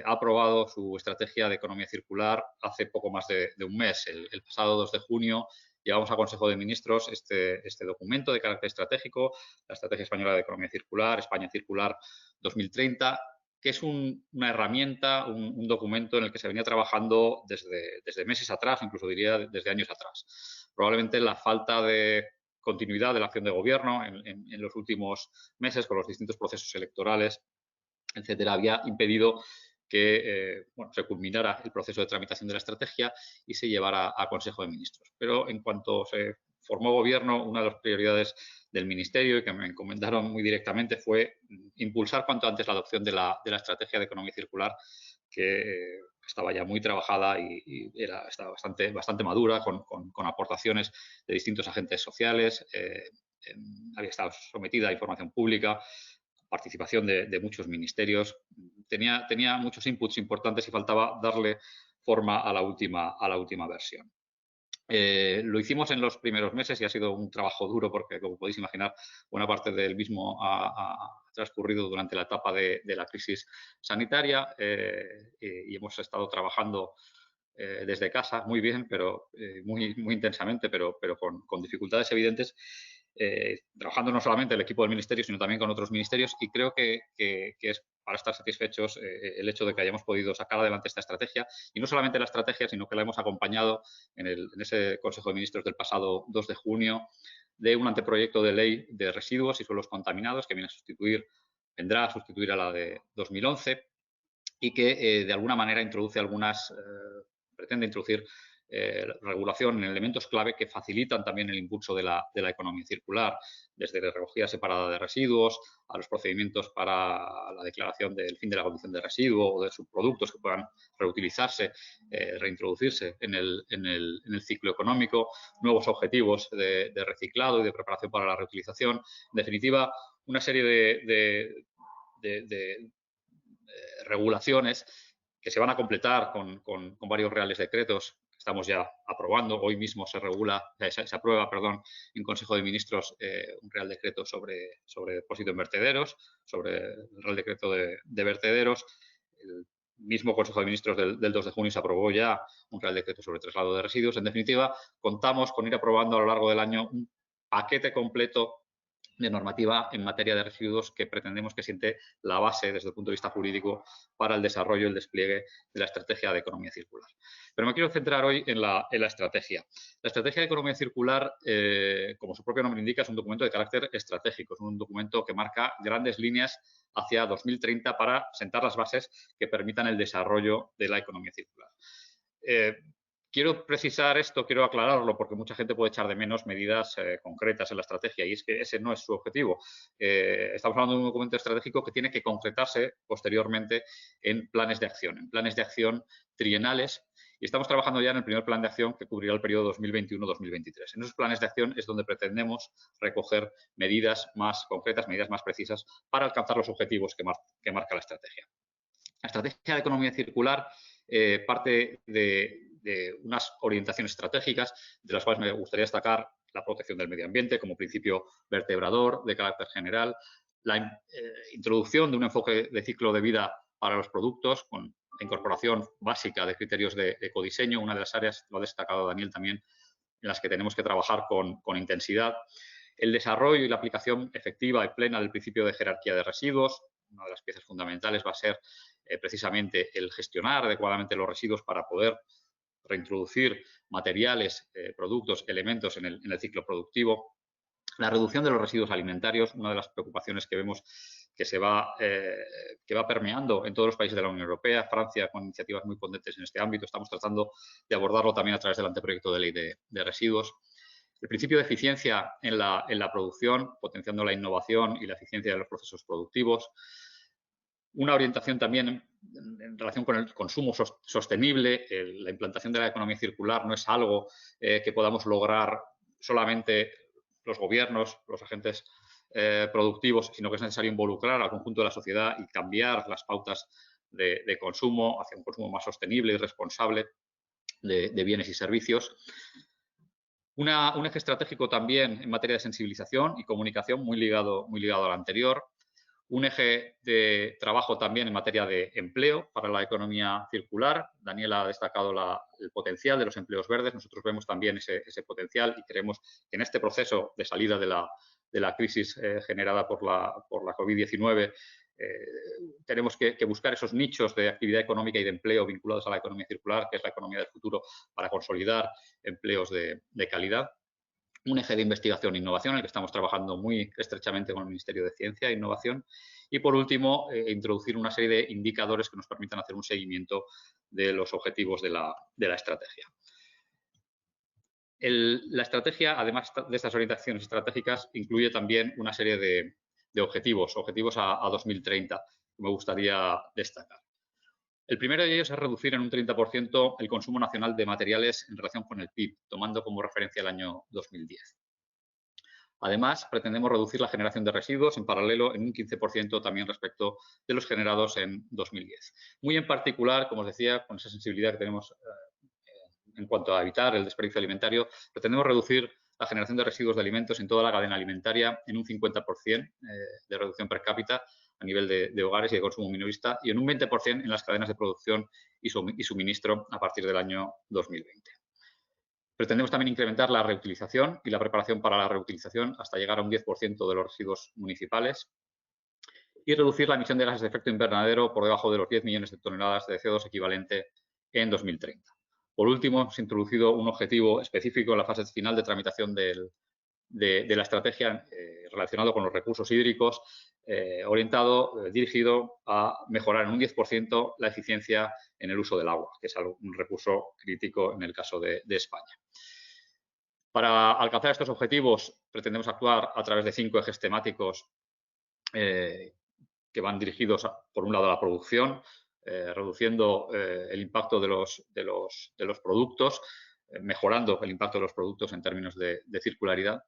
ha aprobado su estrategia de economía circular hace poco más de un mes. El pasado 2 de junio llevamos a Consejo de Ministros este documento de carácter estratégico, la Estrategia Española de Economía Circular, España Circular 2030, que es una herramienta, un documento en el que se venía trabajando desde meses atrás, incluso diría desde años atrás. Probablemente la falta de continuidad de la acción de gobierno en los últimos meses con los distintos procesos electorales, etcétera, había impedido que se culminara el proceso de tramitación de la estrategia y se llevara a Consejo de Ministros. Pero en cuanto se formó gobierno, una de las prioridades del Ministerio y que me encomendaron muy directamente fue impulsar cuanto antes la adopción de la estrategia de economía circular, que estaba ya muy trabajada y estaba bastante madura, con aportaciones de distintos agentes sociales, había estado sometida a información pública, participación de muchos ministerios, tenía muchos inputs importantes y faltaba darle forma a la última versión. Lo hicimos en los primeros meses y ha sido un trabajo duro porque, como podéis imaginar, buena parte del mismo ha transcurrido durante la etapa de la crisis sanitaria y hemos estado trabajando desde casa muy bien, pero muy intensamente, pero con dificultades evidentes, trabajando no solamente el equipo del Ministerio, sino también con otros ministerios, y creo que es para estar satisfechos el hecho de que hayamos podido sacar adelante esta estrategia, y no solamente la estrategia, sino que la hemos acompañado en ese Consejo de Ministros del pasado 2 de junio de un anteproyecto de ley de residuos y suelos contaminados que vendrá a sustituir a la de 2011 y que de alguna manera pretende introducir regulación en elementos clave que facilitan también el impulso de la economía circular, desde la recogida separada de residuos a los procedimientos para la declaración del fin de la condición de residuo o de subproductos que puedan reutilizarse, reintroducirse en el ciclo económico, nuevos objetivos de reciclado y de preparación para la reutilización. En definitiva, una serie de regulaciones que se van a completar con varios reales decretos que estamos ya aprobando. Hoy mismo se aprueba en Consejo de Ministros un real decreto sobre depósito en vertederos, sobre el real decreto de vertederos. El mismo Consejo de Ministros del 2 de junio se aprobó ya un real decreto sobre traslado de residuos. En definitiva, contamos con ir aprobando a lo largo del año un paquete completo de normativa en materia de residuos que pretendemos que siente la base desde el punto de vista jurídico para el desarrollo y el despliegue de la estrategia de economía circular. Pero me quiero centrar hoy en la estrategia. La estrategia de economía circular, como su propio nombre indica, es un documento de carácter estratégico, es un documento que marca grandes líneas hacia 2030 para sentar las bases que permitan el desarrollo de la economía circular. Quiero precisar esto, quiero aclararlo, porque mucha gente puede echar de menos medidas concretas en la estrategia y es que ese no es su objetivo. Estamos hablando de un documento estratégico que tiene que concretarse posteriormente en planes de acción trienales, y estamos trabajando ya en el primer plan de acción que cubrirá el periodo 2021-2023. En esos planes de acción es donde pretendemos recoger medidas más concretas, medidas más precisas para alcanzar los objetivos que marca la estrategia. La estrategia de economía circular parte de unas orientaciones estratégicas, de las cuales me gustaría destacar la protección del medio ambiente como principio vertebrador de carácter general, la introducción de un enfoque de ciclo de vida para los productos con la incorporación básica de criterios de ecodiseño, una de las áreas, lo ha destacado Daniel también, en las que tenemos que trabajar con intensidad, el desarrollo y la aplicación efectiva y plena del principio de jerarquía de residuos. Una de las piezas fundamentales va a ser precisamente el gestionar adecuadamente los residuos para poder reintroducir materiales, productos, elementos en el ciclo productivo. La reducción de los residuos alimentarios, una de las preocupaciones que vemos que va permeando en todos los países de la Unión Europea. Francia, con iniciativas muy potentes en este ámbito, estamos tratando de abordarlo también a través del anteproyecto de ley de residuos. El principio de eficiencia en la producción, potenciando la innovación y la eficiencia de los procesos productivos. Una orientación también en relación con el consumo sostenible. La implantación de la economía circular no es algo que podamos lograr solamente los gobiernos, los agentes productivos, sino que es necesario involucrar al conjunto de la sociedad y cambiar las pautas de consumo hacia un consumo más sostenible y responsable de bienes y servicios. Un eje estratégico también en materia de sensibilización y comunicación muy ligado al anterior. Un eje de trabajo también en materia de empleo para la economía circular. Daniel ha destacado el potencial de los empleos verdes. Nosotros vemos también ese potencial y creemos que en este proceso de salida de la crisis generada por la COVID-19 tenemos que buscar esos nichos de actividad económica y de empleo vinculados a la economía circular, que es la economía del futuro, para consolidar empleos de calidad. Un eje de investigación e innovación en el que estamos trabajando muy estrechamente con el Ministerio de Ciencia e Innovación. Y, por último, introducir una serie de indicadores que nos permitan hacer un seguimiento de los objetivos de la estrategia. La estrategia, además de estas orientaciones estratégicas, incluye también una serie de objetivos a 2030, que me gustaría destacar. El primero de ellos es reducir en un 30% el consumo nacional de materiales en relación con el PIB, tomando como referencia el año 2010. Además, pretendemos reducir la generación de residuos en paralelo en un 15% también respecto de los generados en 2010. Muy en particular, como os decía, con esa sensibilidad que tenemos en cuanto a evitar el desperdicio alimentario, pretendemos reducir la generación de residuos de alimentos en toda la cadena alimentaria en un 50% de reducción per cápita a nivel de hogares y de consumo minorista, y en un 20% en las cadenas de producción y suministro a partir del año 2020. Pretendemos también incrementar la reutilización y la preparación para la reutilización hasta llegar a un 10% de los residuos municipales y reducir la emisión de gases de efecto invernadero por debajo de los 10 millones de toneladas de CO2 equivalente en 2030. Por último, hemos introducido un objetivo específico en la fase final de tramitación de la estrategia relacionado con los recursos hídricos, dirigido a mejorar en un 10% la eficiencia en el uso del agua, que es un recurso crítico en el caso de España. Para alcanzar estos objetivos, pretendemos actuar a través de 5 ejes temáticos que van dirigidos, por un lado, a la producción, reduciendo el impacto de los productos, mejorando el impacto de los productos en términos de circularidad.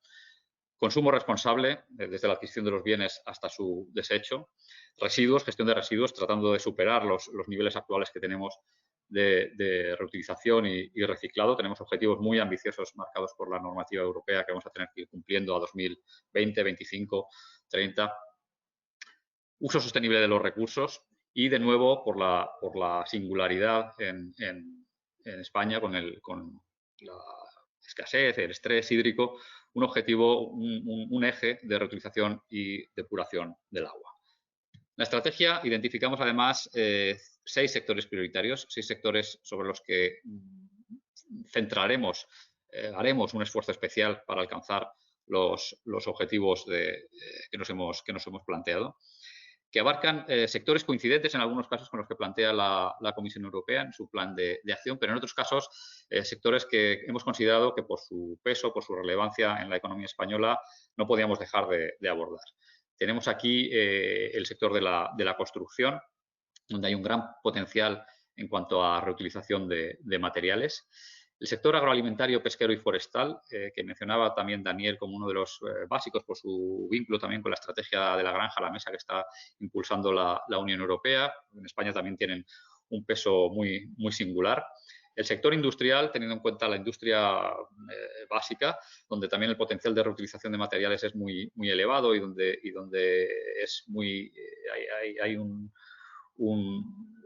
Consumo responsable, desde la adquisición de los bienes hasta su desecho. Residuos, gestión de residuos, tratando de superar los niveles actuales que tenemos de reutilización y reciclado. Tenemos objetivos muy ambiciosos marcados por la normativa europea que vamos a tener que ir cumpliendo a 2020, 25, 30. Uso sostenible de los recursos y, de nuevo, por la singularidad en España con la escasez, el estrés hídrico, un objetivo, un eje de reutilización y depuración del agua. En la estrategia identificamos además 6 sectores prioritarios, 6 sectores sobre los que haremos un esfuerzo especial para alcanzar los objetivos que nos hemos planteado, que abarcan sectores coincidentes en algunos casos con los que plantea la Comisión Europea en su plan de acción, pero en otros casos sectores que hemos considerado que por su peso, por su relevancia en la economía española, no podíamos dejar de abordar. Tenemos aquí el sector de la construcción, donde hay un gran potencial en cuanto a reutilización de materiales. El sector agroalimentario, pesquero y forestal, que mencionaba también Daniel como uno de los básicos por su vínculo también con la estrategia de la granja a la mesa que está impulsando la Unión Europea. En España también tienen un peso muy singular. El sector industrial, teniendo en cuenta la industria básica, donde también el potencial de reutilización de materiales es muy elevado y donde es hay un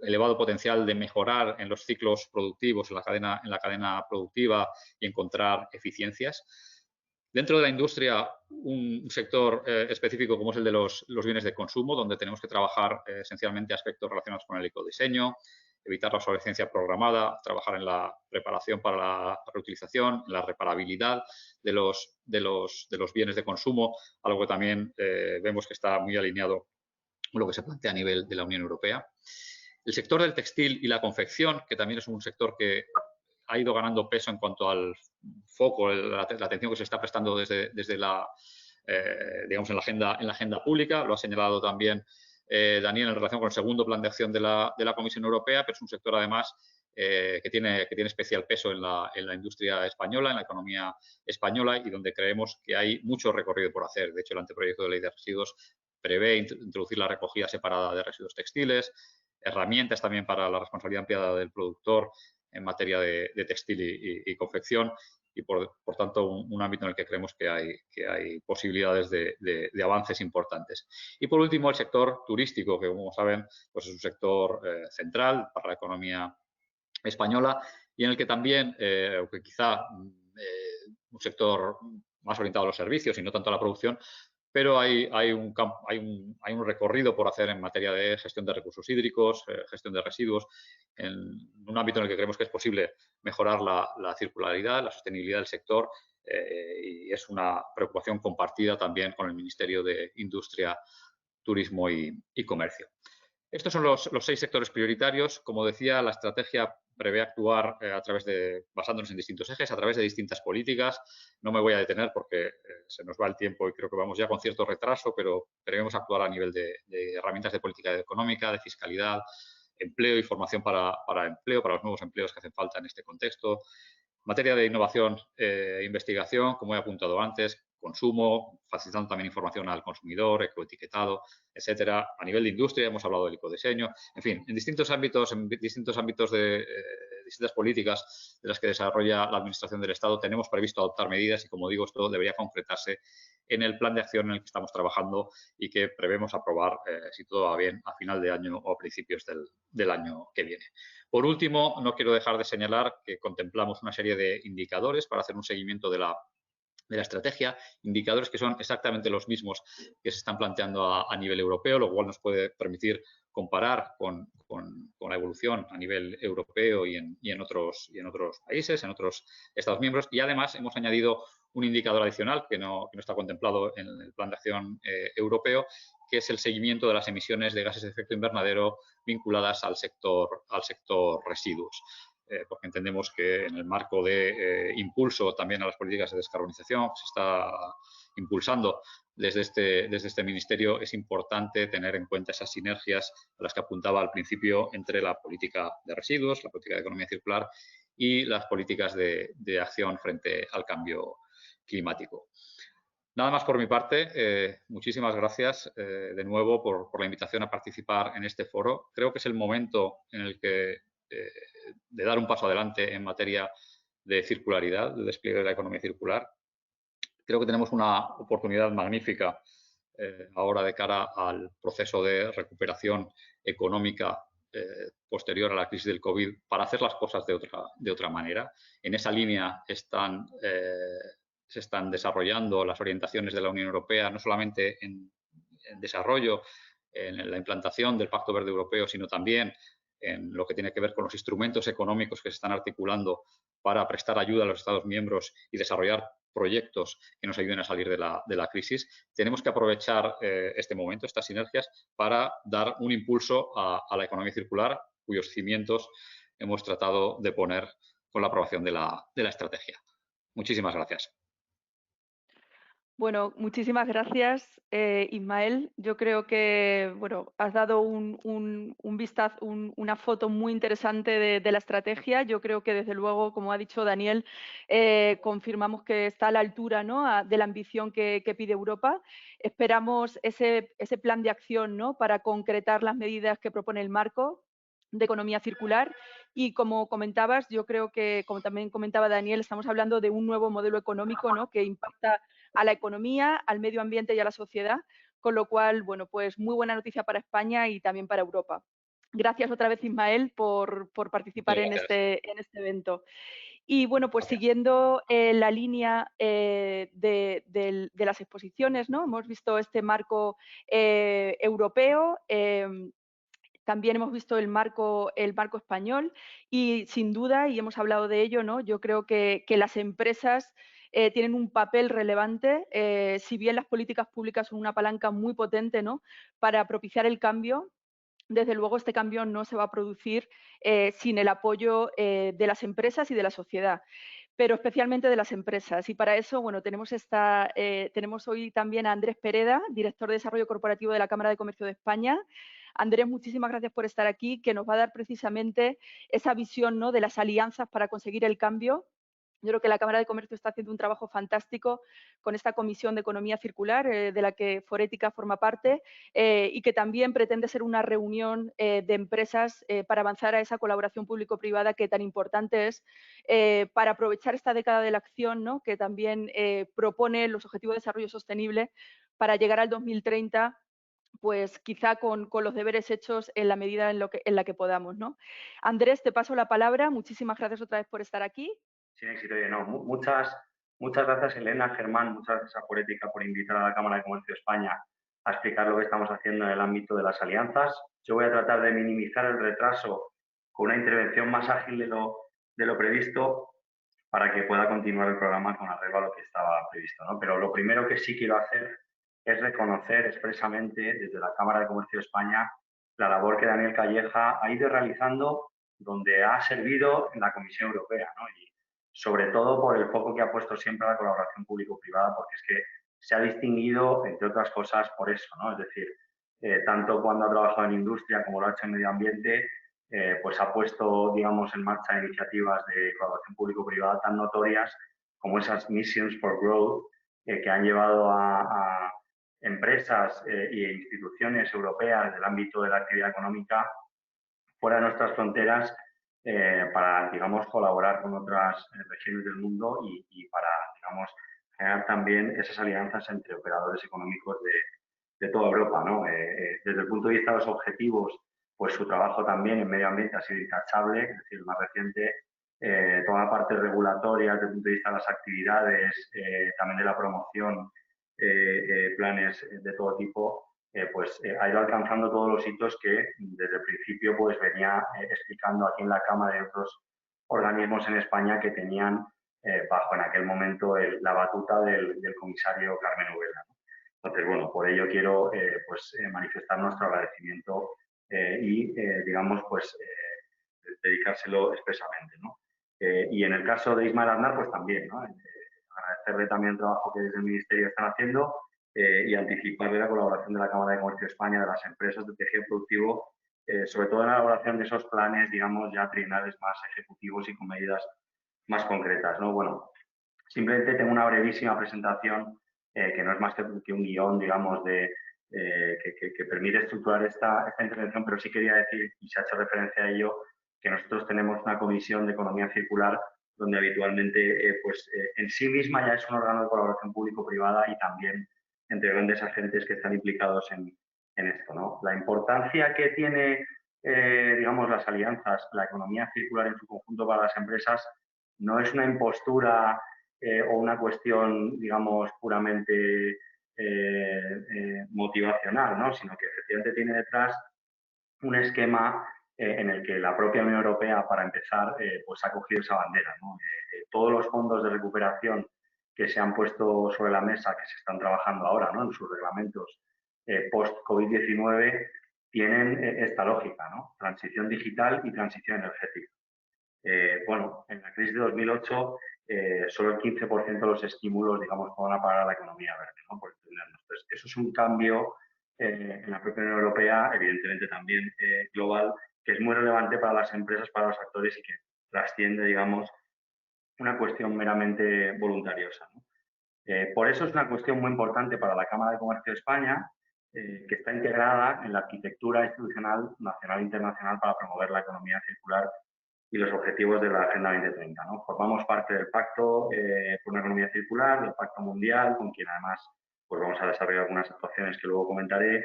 elevado potencial de mejorar en los ciclos productivos, en la cadena productiva y encontrar eficiencias. Dentro de la industria, un sector específico como es el de los bienes de consumo, donde tenemos que trabajar esencialmente aspectos relacionados con el ecodiseño, evitar la obsolescencia programada, trabajar en la preparación para la reutilización, en la reparabilidad de los bienes de consumo, algo que también vemos que está muy alineado con lo que se plantea a nivel de la Unión Europea. El sector del textil y la confección, que también es un sector que ha ido ganando peso en cuanto al foco, la atención que se está prestando desde la, digamos, en la agenda pública. Lo ha señalado también Daniel en relación con el segundo plan de acción de la Comisión Europea, pero es un sector además que tiene especial peso en la industria española, en la economía española, y donde creemos que hay mucho recorrido por hacer. De hecho, el anteproyecto de ley de residuos prevé introducir la recogida separada de residuos textiles, herramientas también para la responsabilidad ampliada del productor en materia de textil y confección, y por tanto un ámbito en el que creemos que hay posibilidades de avances importantes. Y por último, el sector turístico, que como saben pues es un sector central para la economía española y en el que también, aunque quizá un sector más orientado a los servicios y no tanto a la producción, pero hay un recorrido por hacer en materia de gestión de recursos hídricos, gestión de residuos, en un ámbito en el que creemos que es posible mejorar la circularidad, la sostenibilidad del sector, y es una preocupación compartida también con el Ministerio de Industria, Turismo y Comercio. Estos son los 6 sectores prioritarios. Como decía, la estrategia prevé actuar basándonos en distintos ejes, a través de distintas políticas. No me voy a detener porque se nos va el tiempo y creo que vamos ya con cierto retraso, pero prevemos actuar a nivel de herramientas de política económica, de fiscalidad, empleo y formación para empleo, para los nuevos empleos que hacen falta en este contexto. Materia de innovación e investigación, como he apuntado antes, consumo, facilitando también información al consumidor, ecoetiquetado, etcétera. A nivel de industria hemos hablado del ecodiseño. En fin, en distintos ámbitos de distintas políticas de las que desarrolla la Administración del Estado tenemos previsto adoptar medidas y, como digo, esto debería concretarse en el plan de acción en el que estamos trabajando y que prevemos aprobar, si todo va bien, a final de año o a principios del año que viene. Por último, no quiero dejar de señalar que contemplamos una serie de indicadores para hacer un seguimiento de la estrategia, indicadores que son exactamente los mismos que se están planteando a nivel europeo, lo cual nos puede permitir comparar con la evolución a nivel europeo y en otros países, en otros Estados miembros. Y además hemos añadido un indicador adicional que no está contemplado en el plan de acción europeo, que es el seguimiento de las emisiones de gases de efecto invernadero vinculadas al sector residuos. Porque entendemos que en el marco de impulso también a las políticas de descarbonización que se está impulsando desde este ministerio, es importante tener en cuenta esas sinergias a las que apuntaba al principio entre la política de residuos, la política de economía circular y las políticas de acción frente al cambio climático. Nada más por mi parte. Muchísimas gracias de nuevo por la invitación a participar en este foro. Creo que es el momento en el que de dar un paso adelante en materia de circularidad, de despliegue de la economía circular. Creo que tenemos una oportunidad magnífica ahora de cara al proceso de recuperación económica posterior a la crisis del COVID para hacer las cosas de otra manera. En esa línea se están desarrollando las orientaciones de la Unión Europea, no solamente en desarrollo, en la implantación del Pacto Verde Europeo, sino también en lo que tiene que ver con los instrumentos económicos que se están articulando para prestar ayuda a los Estados miembros y desarrollar proyectos que nos ayuden a salir de la crisis. Tenemos que aprovechar este momento, estas sinergias, para dar un impulso a la economía circular, cuyos cimientos hemos tratado de poner con la aprobación de la estrategia. Muchísimas gracias. Bueno, muchísimas gracias, Ismael. Yo creo que has dado un vistazo, una foto muy interesante de la estrategia. Yo creo que, desde luego, como ha dicho Daniel, confirmamos que está a la altura, ¿no?, de la ambición que pide Europa. Esperamos ese plan de acción, ¿no?, para concretar las medidas que propone el marco de economía circular. Y como comentabas, yo creo que, como también comentaba Daniel, estamos hablando de un nuevo modelo económico, ¿no?, que impacta a la economía, al medio ambiente y a la sociedad, con lo cual, bueno, pues muy buena noticia para España y también para Europa. Gracias otra vez, Ismael, por participar en este evento. Y bueno, pues siguiendo la línea de las exposiciones, ¿no? Hemos visto este marco europeo, también hemos visto el marco español y sin duda, y hemos hablado de ello, ¿no? Yo creo que las empresas tienen un papel relevante, si bien las políticas públicas son una palanca muy potente, ¿no? Para propiciar el cambio. Desde luego, este cambio no se va a producir sin el apoyo de las empresas y de la sociedad, pero especialmente de las empresas. Y para eso, bueno, tenemos hoy también a Andrés Pereda, director de Desarrollo Corporativo de la Cámara de Comercio de España. Andrés, muchísimas gracias por estar aquí, que nos va a dar precisamente esa visión, ¿no?, de las alianzas para conseguir el cambio. Yo creo que la Cámara de Comercio está haciendo un trabajo fantástico con esta Comisión de Economía Circular, de la que Forética forma parte, y que también pretende ser una reunión de empresas para avanzar a esa colaboración público-privada que tan importante es para aprovechar esta década de la acción, ¿no?, que también propone los Objetivos de Desarrollo Sostenible para llegar al 2030, pues quizá con los deberes hechos en la medida en la que podamos, ¿no? Andrés, te paso la palabra. Muchísimas gracias otra vez por estar aquí. Sin éxito, no. Muchas gracias, Elena, Germán, muchas gracias a Forética por invitar a la Cámara de Comercio de España a explicar lo que estamos haciendo en el ámbito de las alianzas. Yo voy a tratar de minimizar el retraso con una intervención más ágil de lo previsto para que pueda continuar el programa con arreglo a lo que estaba previsto, ¿no? Pero lo primero que sí quiero hacer es reconocer expresamente desde la Cámara de Comercio de España la labor que Daniel Calleja ha ido realizando donde ha servido en la Comisión Europea, ¿no? Y sobre todo por el foco que ha puesto siempre a la colaboración público-privada, porque es que se ha distinguido, entre otras cosas, por eso, ¿no? Es decir, tanto cuando ha trabajado en industria como lo ha hecho en medio ambiente, pues ha puesto, digamos, en marcha iniciativas de colaboración público-privada tan notorias como esas Missions for Growth, que han llevado a empresas e instituciones europeas del ámbito de la actividad económica fuera de nuestras fronteras para, digamos, colaborar con otras regiones del mundo y para, digamos, generar también esas alianzas entre operadores económicos de toda Europa, ¿no? Desde el punto de vista de los objetivos, pues su trabajo también en medio ambiente ha sido intachable, es decir, el más reciente, toda la parte regulatoria desde el punto de vista de las actividades, también de la promoción, planes de todo tipo, pues ha ido alcanzando todos los hitos que desde el principio pues venía explicando aquí en la Cámara y otros organismos en España que tenían bajo en aquel momento la batuta del comisario Carmen Ubela, ¿no? Entonces, bueno, por ello quiero manifestar nuestro agradecimiento y, digamos, pues dedicárselo expresamente, ¿no? Y en el caso de Ismael Aznar, pues también, ¿no? Agradecerle también el trabajo que desde el Ministerio están haciendo y anticiparle la colaboración de la Cámara de Comercio de España, de las empresas del tejido productivo, sobre todo en la elaboración de esos planes, digamos, ya trienales más ejecutivos y con medidas más concretas, ¿no? Bueno, simplemente tengo una brevísima presentación que no es más que un guión, digamos, que permite estructurar esta intervención, pero sí quería decir, y se ha hecho referencia a ello, que nosotros tenemos una comisión de economía circular donde habitualmente en sí misma ya es un órgano de colaboración público-privada y también entre grandes agentes que están implicados en esto, ¿no? La importancia que tiene, digamos, las alianzas, la economía circular en su conjunto para las empresas, no es una impostura o una cuestión, digamos, puramente motivacional, ¿no? Sino que efectivamente tiene detrás un esquema en el que la propia Unión Europea, para empezar, pues ha cogido esa bandera, ¿no? Todos los fondos de recuperación que se han puesto sobre la mesa, que se están trabajando ahora, ¿no?, en sus reglamentos post-COVID-19, tienen esta lógica, ¿no? Transición digital y transición energética. Bueno, en la crisis de 2008, solo el 15% de los estímulos, digamos, van a parar a la economía verde, ¿no? Por entendernos. Entonces, eso es un cambio en la propia Unión Europea, evidentemente también global, que es muy relevante para las empresas, para los actores y que trasciende, digamos, una cuestión meramente voluntariosa, ¿no? Por eso es una cuestión muy importante para la Cámara de Comercio de España, que está integrada en la arquitectura institucional nacional e internacional para promover la economía circular y los objetivos de la Agenda 2030, ¿no? Formamos parte del Pacto por una Economía Circular, del Pacto Mundial, con quien además pues vamos a desarrollar algunas actuaciones que luego comentaré.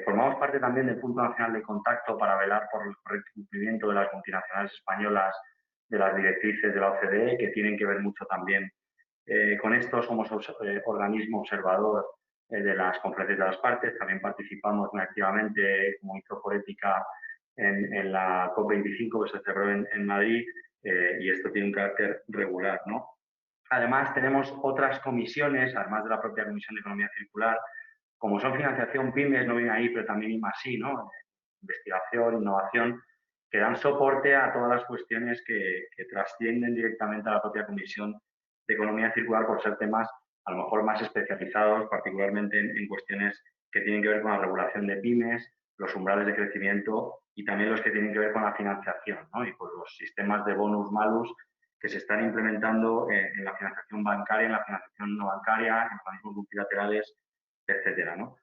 Formamos parte también del Punto Nacional de Contacto para velar por el correcto cumplimiento de las multinacionales españolas las directrices de la OCDE, que tienen que ver mucho también con esto. Somos organismo observador de las conferencias de las partes, también participamos muy activamente, como hizo Forética, en la COP25 que se celebró en Madrid, y esto tiene un carácter regular, ¿no? Además, tenemos otras comisiones, además de la propia Comisión de Economía Circular, como son financiación pymes, no viene ahí, pero también I+I, ¿no? Investigación, innovación, que dan soporte a todas las cuestiones que trascienden directamente a la propia Comisión de Economía Circular por ser temas a lo mejor más especializados, particularmente en cuestiones que tienen que ver con la regulación de pymes, los umbrales de crecimiento y también los que tienen que ver con la financiación, ¿no? Y con los sistemas de bonus-malus que se están implementando en la financiación bancaria, en la financiación no bancaria, en organismos multilaterales, etcétera, ¿no?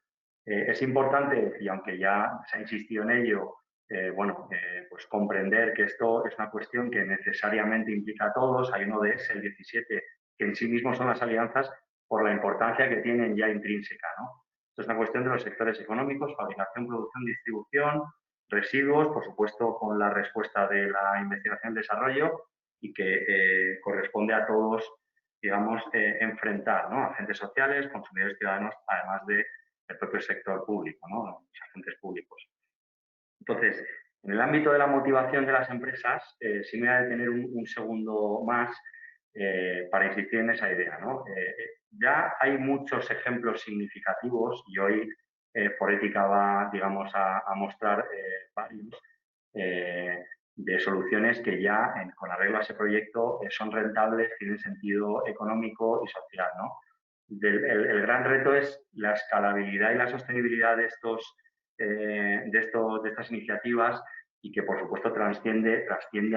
Es importante, y aunque ya se ha insistido en ello, pues comprender que esto es una cuestión que necesariamente implica a todos. Hay un ODS, el 17, que en sí mismo son las alianzas por la importancia que tienen ya intrínseca, ¿no? Esto es una cuestión de los sectores económicos, fabricación, producción, distribución, residuos, por supuesto con la respuesta de la investigación y desarrollo, y que corresponde a todos, digamos, enfrentar, ¿no? Agentes sociales, consumidores, ciudadanos, además del propio sector público, ¿no? Los agentes públicos. Entonces, en el ámbito de la motivación de las empresas, sí me voy a detener un segundo más para insistir en esa idea, ¿no? Ya hay muchos ejemplos significativos y hoy Forética va, digamos, a mostrar varios de soluciones que ya, con arreglo a ese proyecto, son rentables, tienen sentido económico y social, ¿no? El gran reto es la escalabilidad y la sostenibilidad de estas iniciativas, y que, por supuesto, trasciende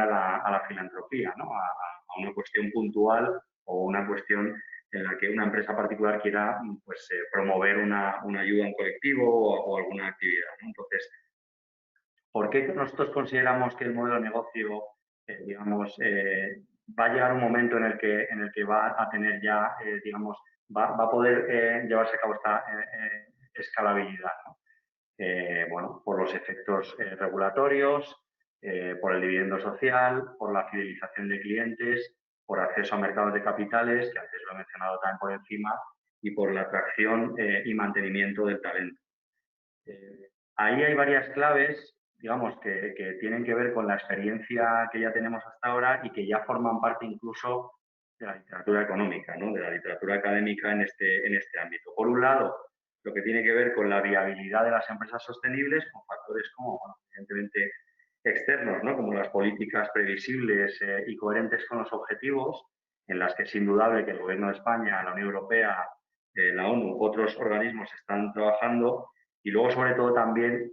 a la filantropía, ¿no? A una cuestión puntual o una cuestión en la que una empresa particular quiera, pues, promover una ayuda a un colectivo o alguna actividad, ¿no? Entonces, ¿por qué nosotros consideramos que el modelo de negocio, digamos, va a llegar un momento en el que va a tener ya, digamos, va a poder llevarse a cabo esta escalabilidad, ¿no? Bueno, por los efectos regulatorios, por el dividendo social, por la fidelización de clientes, por acceso a mercados de capitales, que antes lo he mencionado también por encima, y por la atracción y mantenimiento del talento. Ahí hay varias claves, digamos, que tienen que ver con la experiencia que ya tenemos hasta ahora y que ya forman parte incluso de la literatura económica, ¿no? De la literatura académica en este ámbito. Por un lado, lo que tiene que ver con la viabilidad de las empresas sostenibles, con factores como, bueno, evidentemente, externos, ¿no? Como las políticas previsibles y coherentes con los objetivos, en las que es indudable que el Gobierno de España, la Unión Europea, la ONU, otros organismos están trabajando. Y luego, sobre todo, también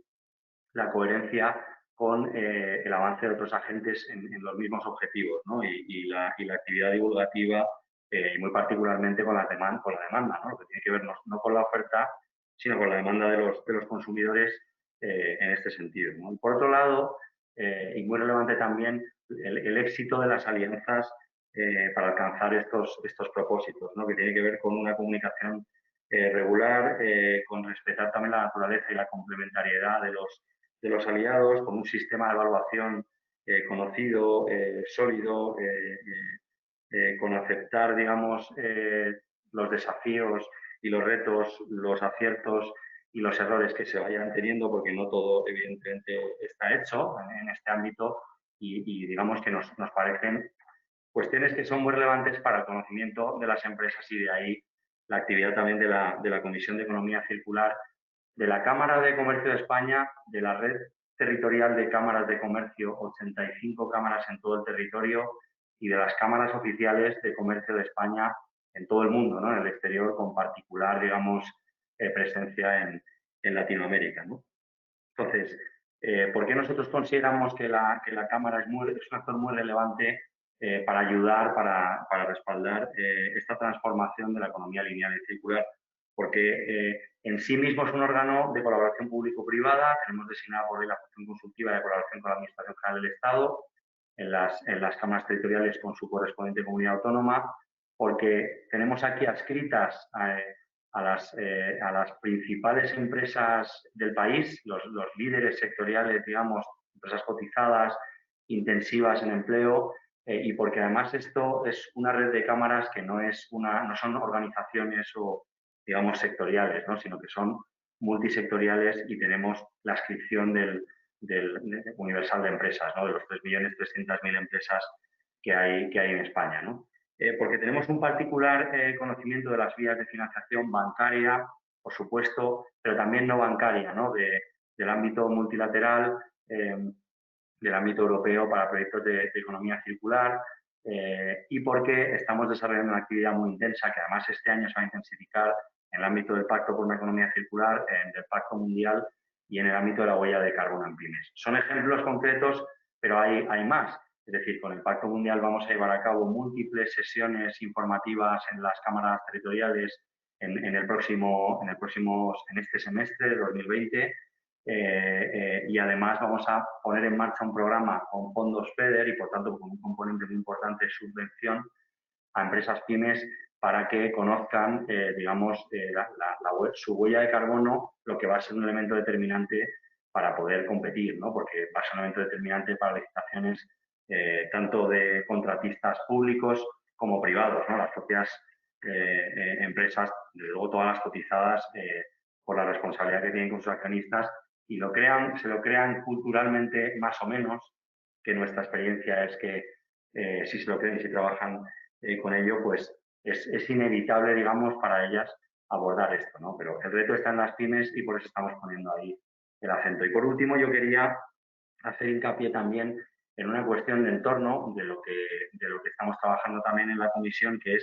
la coherencia con el avance de otros agentes en los mismos objetivos, ¿no? y la actividad divulgativa, y muy particularmente con la demanda, ¿no? Lo que tiene que ver no con la oferta, sino con la demanda de los consumidores en este sentido, ¿no? Y por otro lado, y muy relevante también, el éxito de las alianzas para alcanzar estos propósitos, ¿no? Que tiene que ver con una comunicación regular, con respetar también la naturaleza y la complementariedad de los aliados, con un sistema de evaluación conocido, sólido, con aceptar, digamos, los desafíos y los retos, los aciertos y los errores que se vayan teniendo, porque no todo, evidentemente, está hecho en este ámbito, y digamos que nos parecen cuestiones que son muy relevantes para el conocimiento de las empresas, y de ahí la actividad también de la Comisión de Economía Circular, de la Cámara de Comercio de España, de la red territorial de cámaras de comercio, 85 cámaras en todo el territorio, y de las cámaras oficiales de comercio de España en todo el mundo, ¿no? En el exterior, con particular, digamos, presencia en Latinoamérica, ¿no? Entonces, ¿por qué nosotros consideramos que la Cámara es un actor muy relevante para ayudar, para respaldar esta transformación de la economía lineal y circular? Porque en sí mismo es un órgano de colaboración público-privada. Tenemos designada por ley la función consultiva de colaboración con la Administración General del Estado, en las cámaras territoriales con su correspondiente comunidad autónoma, porque tenemos aquí adscritas a las principales empresas del país, los líderes sectoriales, digamos, empresas cotizadas, intensivas en empleo, y porque además esto es una red de cámaras que no son organizaciones o, digamos, sectoriales, ¿no? Sino que son multisectoriales y tenemos la adscripción del universal de empresas, ¿no? De los 3.300.000 empresas que hay en España, ¿no? Porque tenemos un particular conocimiento de las vías de financiación bancaria, por supuesto, pero también no bancaria, ¿no? Del ámbito multilateral, del ámbito europeo para proyectos de economía circular, y porque estamos desarrollando una actividad muy intensa que además este año se va a intensificar en el ámbito del Pacto por una Economía Circular, del Pacto Mundial y en el ámbito de la huella de carbono en pymes. Son ejemplos concretos, pero hay más. Es decir, con el Pacto Mundial vamos a llevar a cabo múltiples sesiones informativas en las cámaras territoriales en este semestre de 2020, y además vamos a poner en marcha un programa con fondos FEDER y por tanto con un componente muy importante de subvención a empresas pymes para que conozcan, digamos, su huella de carbono, lo que va a ser un elemento determinante para poder competir, ¿no? Porque va a ser un elemento determinante para licitaciones tanto de contratistas públicos como privados, ¿no? Las propias empresas, desde luego todas las cotizadas, por la responsabilidad que tienen con sus accionistas, y se lo crean culturalmente más o menos, que nuestra experiencia es que si se lo creen y si trabajan con ello, pues es inevitable, digamos, para ellas abordar esto, ¿no? Pero el reto está en las pymes y por eso estamos poniendo ahí el acento. Y por último, yo quería hacer hincapié también en una cuestión de entorno de lo que estamos trabajando también en la comisión, que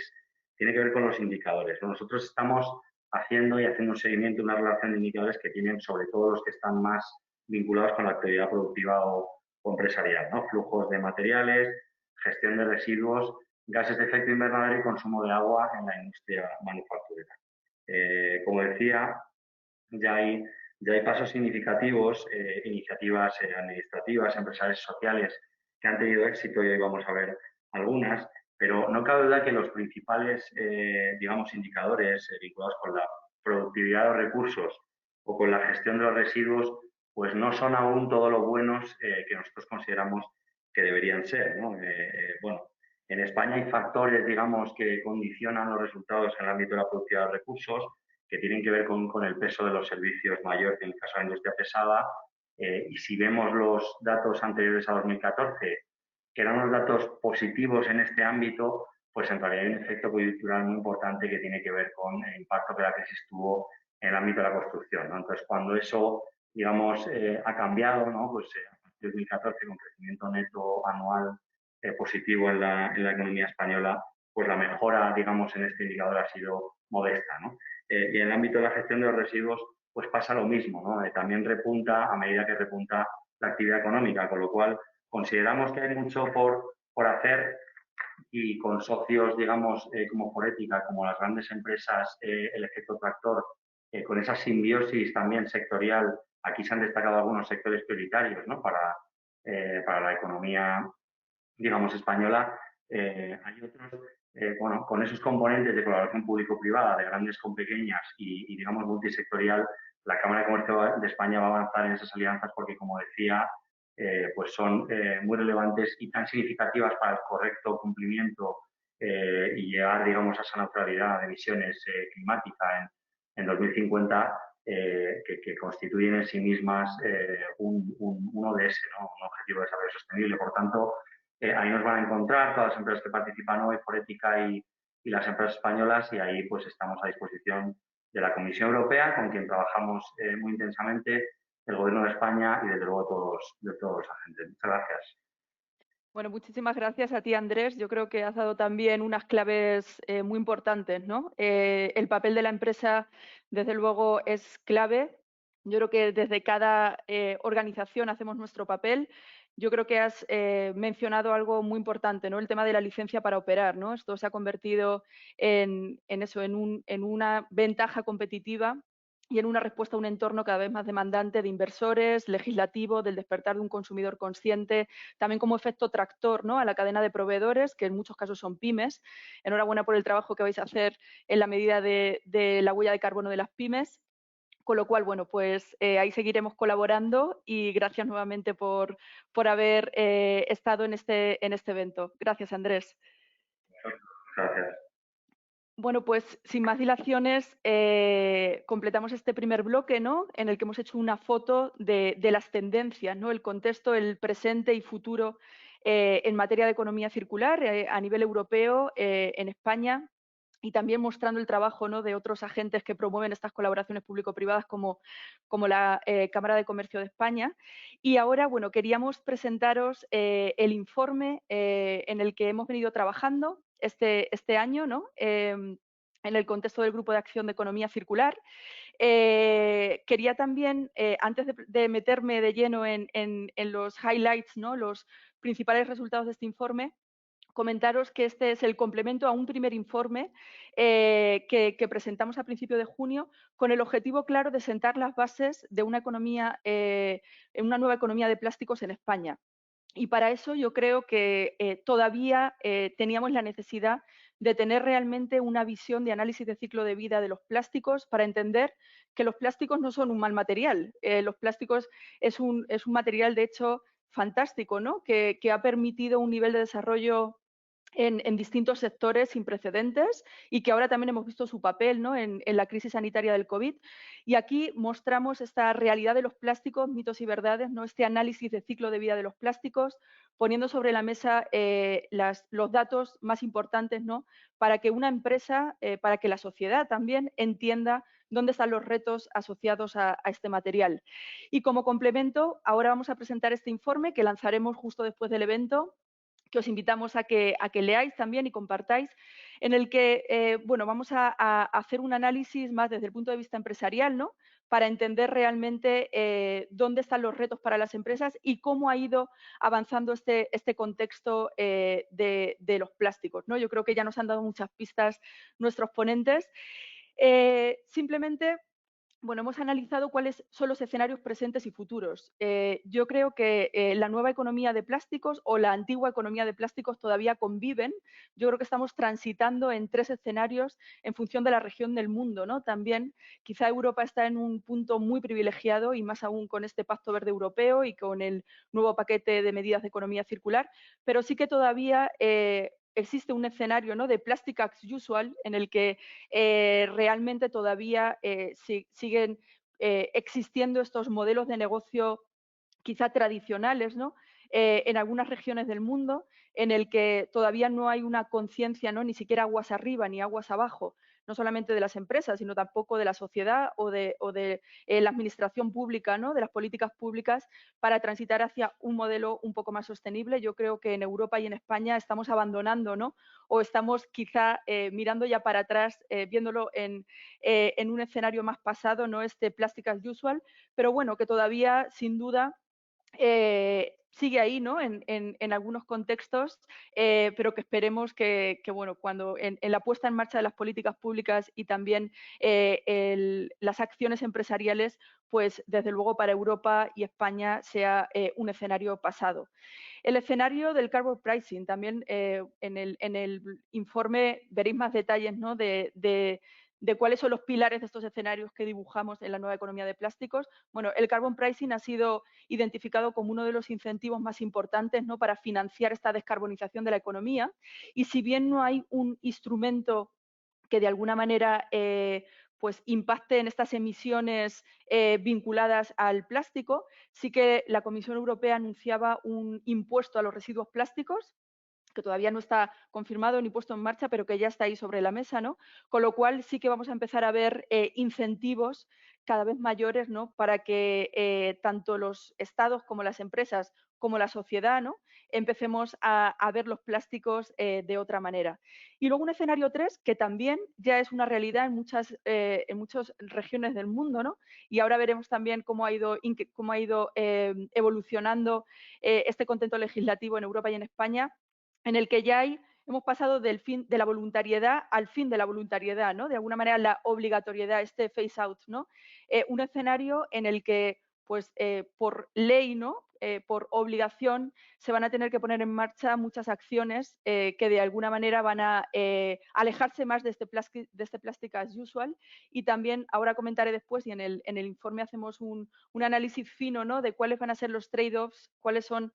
tiene que ver con los indicadores, ¿no? Nosotros estamos haciendo un seguimiento, una relación de indicadores que tienen sobre todo los que están más vinculados con la actividad productiva o empresarial, ¿no? Flujos de materiales, gestión de residuos, gases de efecto invernadero y consumo de agua en la industria manufacturera. Como decía, ya hay pasos significativos, iniciativas administrativas, empresariales, sociales que han tenido éxito y hoy vamos a ver algunas, pero no cabe duda que los principales, digamos, indicadores vinculados con la productividad de los recursos o con la gestión de los residuos, pues no son aún todo lo buenos que nosotros consideramos que deberían ser, ¿no? Bueno, en España hay factores, digamos, que condicionan los resultados en el ámbito de la productividad de los recursos, que tienen que ver con el peso de los servicios mayor que en el caso de la industria pesada. Y si vemos los datos anteriores a 2014, que eran unos datos positivos en este ámbito, pues en realidad hay un efecto coyuntural muy importante que tiene que ver con el impacto que la crisis tuvo en el ámbito de la construcción, ¿no? Entonces, cuando eso, digamos, ha cambiado, ¿no? Pues a partir de 2014, con crecimiento neto anual positivo en la economía española, pues la mejora, digamos, en este indicador ha sido modesta, ¿no? Y en el ámbito de la gestión de los residuos, pues pasa lo mismo, ¿no? También repunta a medida que repunta la actividad económica, con lo cual consideramos que hay mucho por hacer y con socios, digamos, como Forética, como las grandes empresas, el efecto tractor, con esa simbiosis también sectorial, aquí se han destacado algunos sectores prioritarios, ¿no? Para la economía, digamos, española. Hay otros, bueno, con esos componentes de colaboración público-privada, de grandes con pequeñas y, digamos, multisectorial, la Cámara de Comercio de España va a avanzar en esas alianzas porque, como decía, pues son muy relevantes y tan significativas para el correcto cumplimiento y llegar, digamos, a esa neutralidad de emisiones climática en 2050, que constituyen en sí mismas un ODS, ¿no? Un Objetivo de Desarrollo Sostenible. Por tanto, ahí nos van a encontrar todas las empresas que participan hoy, Forética y las empresas españolas, y ahí pues estamos a disposición de la Comisión Europea, con quien trabajamos muy intensamente, el Gobierno de España y desde luego todos los agentes. Muchas gracias. Bueno, muchísimas gracias a ti, Andrés. Yo creo que has dado también unas claves muy importantes, ¿no? El papel de la empresa, desde luego, es clave. Yo creo que desde cada organización hacemos nuestro papel. Yo creo que has mencionado algo muy importante, ¿no? El tema de la licencia para operar, ¿no? Esto se ha convertido en una ventaja competitiva y en una respuesta a un entorno cada vez más demandante de inversores, legislativo, del despertar de un consumidor consciente, también como efecto tractor, ¿no? A la cadena de proveedores, que en muchos casos son pymes. Enhorabuena por el trabajo que vais a hacer en la medida de la huella de carbono de las pymes. Con lo cual, bueno, pues ahí seguiremos colaborando y gracias nuevamente por haber estado en este evento. Gracias, Andrés. Gracias. Bueno, pues sin más dilaciones, completamos este primer bloque, ¿no? En el que hemos hecho una foto de las tendencias, ¿no? El contexto, el presente y futuro en materia de economía circular a nivel europeo, en España, y también mostrando el trabajo, ¿no?, de otros agentes que promueven estas colaboraciones público-privadas como la Cámara de Comercio de España. Y ahora, bueno, queríamos presentaros el informe en el que hemos venido trabajando este año, ¿no? En el contexto del Grupo de Acción de Economía Circular. Quería también, antes de meterme de lleno en los highlights, ¿no?, los principales resultados de este informe, comentaros que este es el complemento a un primer informe que presentamos a principio de junio con el objetivo claro de sentar las bases de una nueva economía de plásticos en España. Y para eso yo creo que todavía teníamos la necesidad de tener realmente una visión de análisis de ciclo de vida de los plásticos para entender que los plásticos no son un mal material. Los plásticos es un material, de hecho, fantástico, ¿no? Que ha permitido un nivel de desarrollo en distintos sectores sin precedentes y que ahora también hemos visto su papel, ¿no?, en la crisis sanitaria del COVID. Y aquí mostramos esta realidad de los plásticos, mitos y verdades, ¿no?, este análisis de ciclo de vida de los plásticos, poniendo sobre la mesa los datos más importantes, ¿no?, para que una empresa, para que la sociedad también entienda dónde están los retos asociados a este material. Y como complemento, ahora vamos a presentar este informe que lanzaremos justo después del evento, que os invitamos a que leáis también y compartáis, en el que bueno, vamos a hacer un análisis más desde el punto de vista empresarial, ¿no?, para entender realmente dónde están los retos para las empresas y cómo ha ido avanzando este contexto de los plásticos, ¿no? Yo creo que ya nos han dado muchas pistas nuestros ponentes. Simplemente, bueno, hemos analizado cuáles son los escenarios presentes y futuros. Yo creo que la nueva economía de plásticos o la antigua economía de plásticos todavía conviven. Yo creo que estamos transitando en 3 escenarios en función de la región del mundo, ¿no? También quizá Europa está en un punto muy privilegiado y más aún con este Pacto Verde Europeo y con el nuevo paquete de medidas de economía circular, pero sí que todavía existe un escenario, ¿no?, de plastic as usual en el que realmente todavía siguen existiendo estos modelos de negocio quizá tradicionales, ¿no?, en algunas regiones del mundo, en el que todavía no hay una conciencia, ¿no?, ni siquiera aguas arriba ni aguas abajo, no solamente de las empresas, sino tampoco de la sociedad o de la administración pública, ¿no?, de las políticas públicas para transitar hacia un modelo un poco más sostenible. Yo creo que en Europa y en España estamos abandonando, ¿no?, o estamos quizá mirando ya para atrás, viéndolo en un escenario más pasado, no este plastic as usual, pero bueno, que todavía sin duda sigue ahí, ¿no?, en algunos contextos, pero que esperemos que bueno, cuando en la puesta en marcha de las políticas públicas y también las acciones empresariales, pues desde luego para Europa y España sea un escenario pasado. El escenario del carbon pricing, también en el informe veréis más detalles, ¿no?, de cuáles son los pilares de estos escenarios que dibujamos en la nueva economía de plásticos. Bueno, el carbon pricing ha sido identificado como uno de los incentivos más importantes, ¿no?, para financiar esta descarbonización de la economía. Y si bien no hay un instrumento que de alguna manera pues impacte en estas emisiones vinculadas al plástico, sí que la Comisión Europea anunciaba un impuesto a los residuos plásticos, que todavía no está confirmado ni puesto en marcha, pero que ya está ahí sobre la mesa, ¿no? Con lo cual sí que vamos a empezar a ver incentivos cada vez mayores, ¿no?, para que tanto los estados como las empresas como la sociedad, ¿no?, empecemos a ver los plásticos de otra manera. Y luego un escenario 3, que también ya es una realidad en muchas regiones del mundo, ¿no? Y ahora veremos también cómo ha ido evolucionando este contexto legislativo en Europa y en España, en el que ya hemos pasado del fin de la voluntariedad al fin de la voluntariedad, ¿no? De alguna manera la obligatoriedad, este phase out, ¿no? Un escenario en el que, pues, por ley, ¿no?, por obligación se van a tener que poner en marcha muchas acciones que de alguna manera van a alejarse más de este plastic as usual, y también ahora comentaré después, y en el informe hacemos un análisis fino, ¿no?, de cuáles van a ser los trade-offs, cuáles son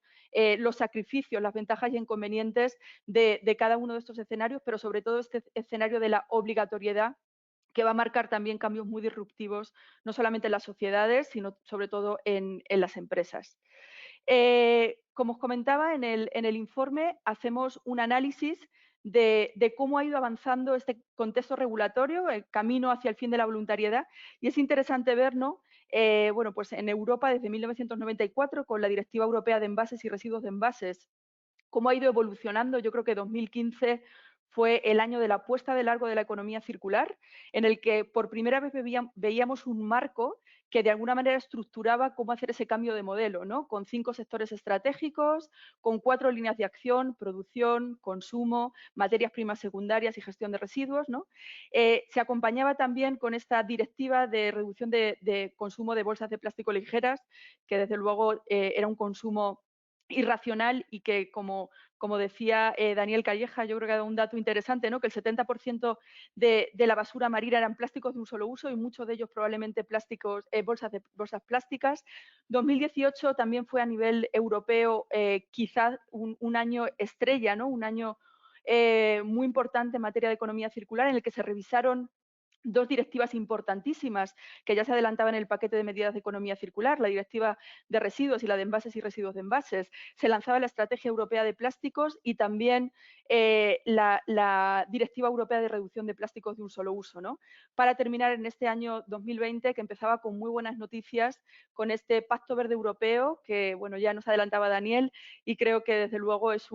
los sacrificios, las ventajas y inconvenientes de cada uno de estos escenarios, pero sobre todo este escenario de la obligatoriedad, que va a marcar también cambios muy disruptivos, no solamente en las sociedades, sino sobre todo en las empresas. Como os comentaba, en el informe hacemos un análisis de cómo ha ido avanzando este contexto regulatorio, el camino hacia el fin de la voluntariedad, y es interesante ver, ¿no?, bueno, pues en Europa desde 1994, con la Directiva Europea de Envases y Residuos de Envases, cómo ha ido evolucionando. Yo creo que 2015 fue el año de la puesta de largo de la economía circular, en el que por primera vez veíamos un marco que de alguna manera estructuraba cómo hacer ese cambio de modelo, ¿no?, con 5 sectores estratégicos, con 4 líneas de acción: producción, consumo, materias primas secundarias y gestión de residuos, ¿no? Se acompañaba también con esta directiva de reducción de consumo de bolsas de plástico ligeras, que desde luego era un consumo irracional y que, como decía Daniel Calleja, yo creo que ha dado un dato interesante, ¿no?, que el 70% de la basura marina eran plásticos de un solo uso, y muchos de ellos probablemente plásticos, bolsas plásticas. 2018 también fue a nivel europeo quizás un año estrella, ¿no?, un año muy importante en materia de economía circular, en el que se revisaron 2 directivas importantísimas que ya se adelantaban en el paquete de medidas de economía circular, la Directiva de Residuos y la de Envases y Residuos de Envases. Se lanzaba la Estrategia Europea de Plásticos y también la Directiva Europea de Reducción de Plásticos de un solo uso, ¿no?, para terminar en este año 2020, que empezaba con muy buenas noticias, con este Pacto Verde Europeo, que bueno, ya nos adelantaba Daniel, y creo que desde luego es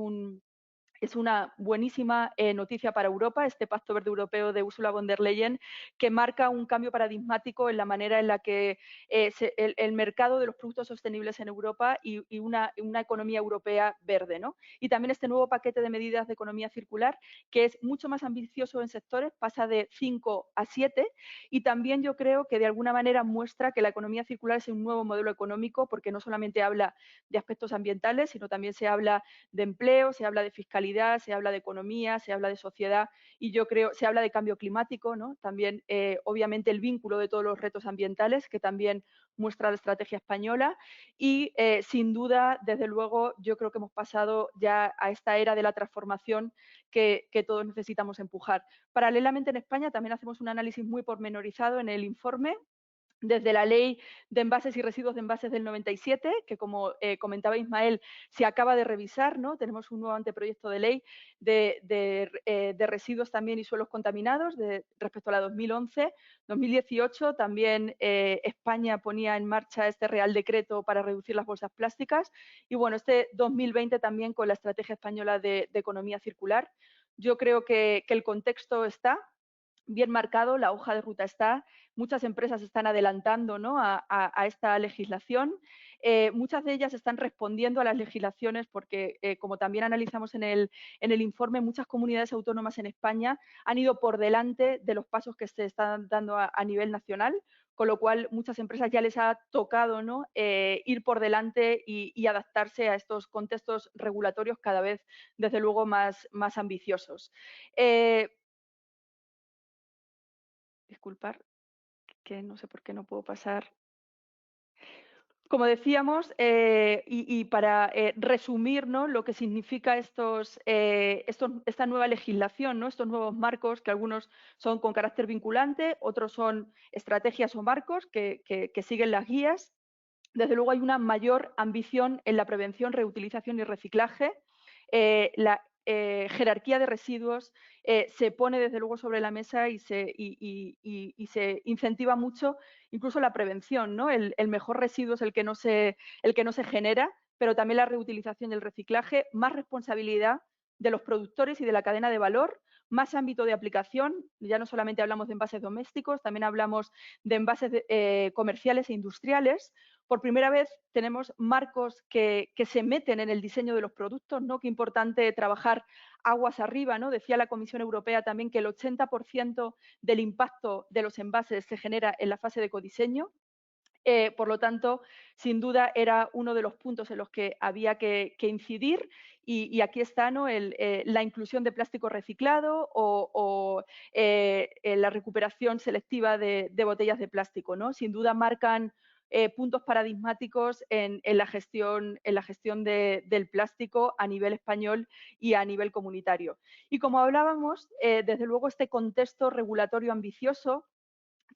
una buenísima noticia para Europa, este Pacto Verde Europeo de Ursula von der Leyen, que marca un cambio paradigmático en la manera en la que el mercado de los productos sostenibles en Europa y una economía europea verde, ¿no? Y también este nuevo paquete de medidas de economía circular, que es mucho más ambicioso en sectores, pasa de 5 a 7, y también yo creo que de alguna manera muestra que la economía circular es un nuevo modelo económico, porque no solamente habla de aspectos ambientales, sino también se habla de empleo, se habla de fiscalidad, se habla de economía, se habla de sociedad, y yo creo, se habla de cambio climático, ¿no? También, obviamente, el vínculo de todos los retos ambientales, que también muestra la estrategia española, y sin duda, desde luego, yo creo que hemos pasado ya a esta era de la transformación que todos necesitamos empujar. Paralelamente, en España también hacemos un análisis muy pormenorizado en el informe, desde la Ley de Envases y Residuos de Envases del 97, que como comentaba Ismael, se acaba de revisar, ¿no? Tenemos un nuevo anteproyecto de ley de residuos también y suelos contaminados respecto a la 2011. 2018 también España ponía en marcha este Real Decreto para reducir las bolsas plásticas, y bueno, este 2020 también con la Estrategia Española de Economía Circular. Yo creo que el contexto está bien marcado, la hoja de ruta está, muchas empresas están adelantando, ¿no?, a esta legislación, muchas de ellas están respondiendo a las legislaciones porque, como también analizamos en el informe, muchas comunidades autónomas en España han ido por delante de los pasos que se están dando a nivel nacional, con lo cual muchas empresas ya les ha tocado, ¿no?, ir por delante y adaptarse a estos contextos regulatorios cada vez, desde luego, más ambiciosos. Disculpar, que no sé por qué no puedo pasar. Como decíamos, y para resumir, ¿no?, lo que significa esta nueva legislación, ¿no?, estos nuevos marcos, que algunos son con carácter vinculante, otros son estrategias o marcos que siguen las guías. Desde luego hay una mayor ambición en la prevención, reutilización y reciclaje. La jerarquía de residuos se pone desde luego sobre la mesa y se incentiva mucho incluso la prevención, ¿no? El mejor residuo es el que no se genera, pero también la reutilización y el reciclaje, más responsabilidad de los productores y de la cadena de valor, más ámbito de aplicación. Ya no solamente hablamos de envases domésticos, también hablamos de envases comerciales e industriales. Por primera vez tenemos marcos que se meten en el diseño de los productos, ¿no? Qué importante trabajar aguas arriba, ¿no? Decía la Comisión Europea también que el 80% del impacto de los envases se genera en la fase de codiseño. Por lo tanto, sin duda era uno de los puntos en los que había que incidir y aquí está, ¿no? La inclusión de plástico reciclado o la recuperación selectiva de botellas de plástico, ¿no? Sin duda marcan puntos paradigmáticos en la gestión del plástico a nivel español y a nivel comunitario. Y como hablábamos, desde luego este contexto regulatorio ambicioso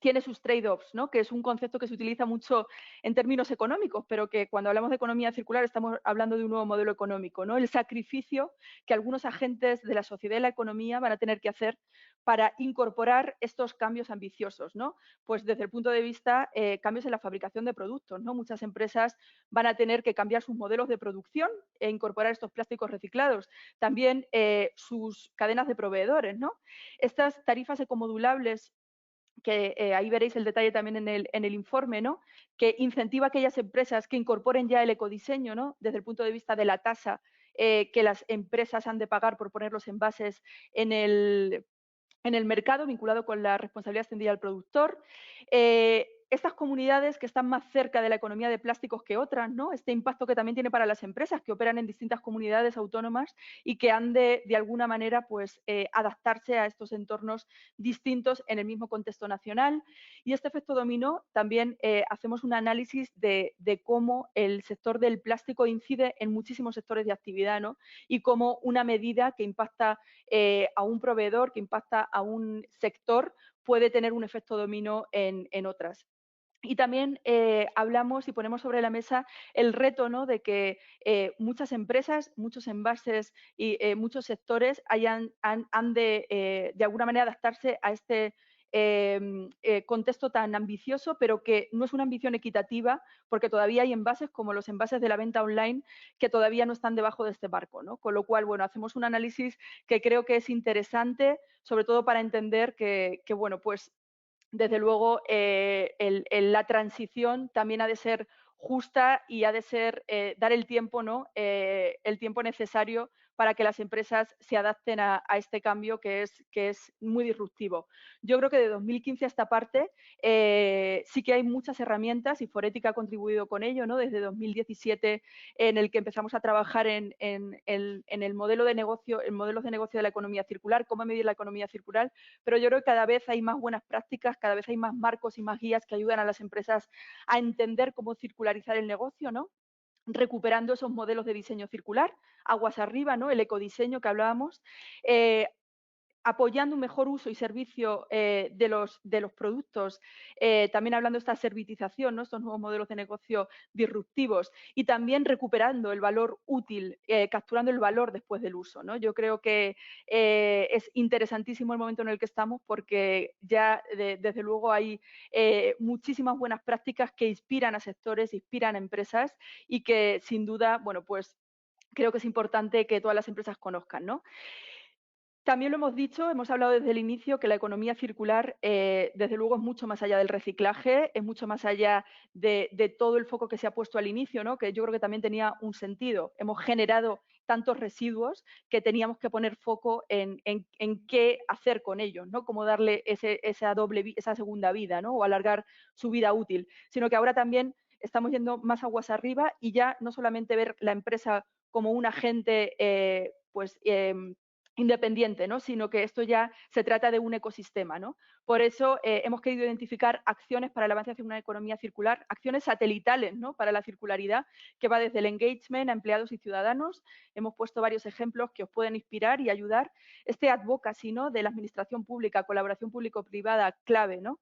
tiene sus trade-offs, ¿no? Que es un concepto que se utiliza mucho en términos económicos, pero que cuando hablamos de economía circular estamos hablando de un nuevo modelo económico, ¿no? El sacrificio que algunos agentes de la sociedad y la economía van a tener que hacer para incorporar estos cambios ambiciosos, ¿no? Pues desde el punto de vista cambios en la fabricación de productos, ¿no? Muchas empresas van a tener que cambiar sus modelos de producción e incorporar estos plásticos reciclados. También sus cadenas de proveedores, ¿no? Estas tarifas ecomodulables que ahí veréis el detalle también en el informe, ¿no? Que incentiva a aquellas empresas que incorporen ya el ecodiseño, ¿no? Desde el punto de vista de la tasa que las empresas han de pagar por poner los envases en el mercado, vinculado con la responsabilidad extendida al productor. Estas comunidades que están más cerca de la economía de plásticos que otras, ¿no? Este impacto que también tiene para las empresas que operan en distintas comunidades autónomas y que han de alguna manera, pues, adaptarse a estos entornos distintos en el mismo contexto nacional. Y este efecto dominó también hacemos un análisis de cómo el sector del plástico incide en muchísimos sectores de actividad, ¿no? Y cómo una medida que impacta a un proveedor, que impacta a un sector, puede tener un efecto dominó en otras. Y también hablamos y ponemos sobre la mesa el reto, ¿no? De que muchas empresas, muchos envases y muchos sectores han de alguna manera adaptarse a este contexto tan ambicioso, pero que no es una ambición equitativa, porque todavía hay envases como los envases de la venta online que todavía no están debajo de este marco, ¿no? Con lo cual, bueno, hacemos un análisis que creo que es interesante, sobre todo para entender que bueno, pues desde luego la transición también ha de ser justa y ha de ser dar el tiempo, ¿no? El tiempo necesario para que las empresas se adapten a este cambio que es muy disruptivo. Yo creo que de 2015 a esta parte sí que hay muchas herramientas y Forética ha contribuido con ello, ¿no? Desde 2017 en el que empezamos a trabajar en el modelo de negocio, en modelos de negocio de la economía circular, cómo medir la economía circular, pero yo creo que cada vez hay más buenas prácticas, cada vez hay más marcos y más guías que ayudan a las empresas a entender cómo circularizar el negocio, ¿no? Recuperando esos modelos de diseño circular, aguas arriba, ¿no? El ecodiseño que hablábamos, apoyando un mejor uso y servicio de los productos, también hablando de esta servitización, ¿no? Estos nuevos modelos de negocio disruptivos y también recuperando el valor útil, capturando el valor después del uso, ¿no? Yo creo que es interesantísimo el momento en el que estamos porque ya desde luego hay muchísimas buenas prácticas que inspiran a sectores, inspiran a empresas y que sin duda, bueno, pues creo que es importante que todas las empresas conozcan, ¿no? También lo hemos dicho, hemos hablado desde el inicio que la economía circular, desde luego, es mucho más allá del reciclaje, es mucho más allá de todo el foco que se ha puesto al inicio, ¿no? Que yo creo que también tenía un sentido. Hemos generado tantos residuos que teníamos que poner foco en qué hacer con ellos, ¿no? Cómo darle esa segunda vida, ¿no? O alargar su vida útil. Sino que ahora también estamos yendo más aguas arriba y ya no solamente ver la empresa como un agente, independiente, ¿no? Sino que esto ya se trata de un ecosistema, ¿no? Por eso hemos querido identificar acciones para el avance hacia una economía circular, acciones satelitales, ¿no? Para la circularidad, que va desde el engagement a empleados y ciudadanos. Hemos puesto varios ejemplos que os pueden inspirar y ayudar. Este advocacy, ¿no? De la administración pública, colaboración público-privada, clave, ¿no?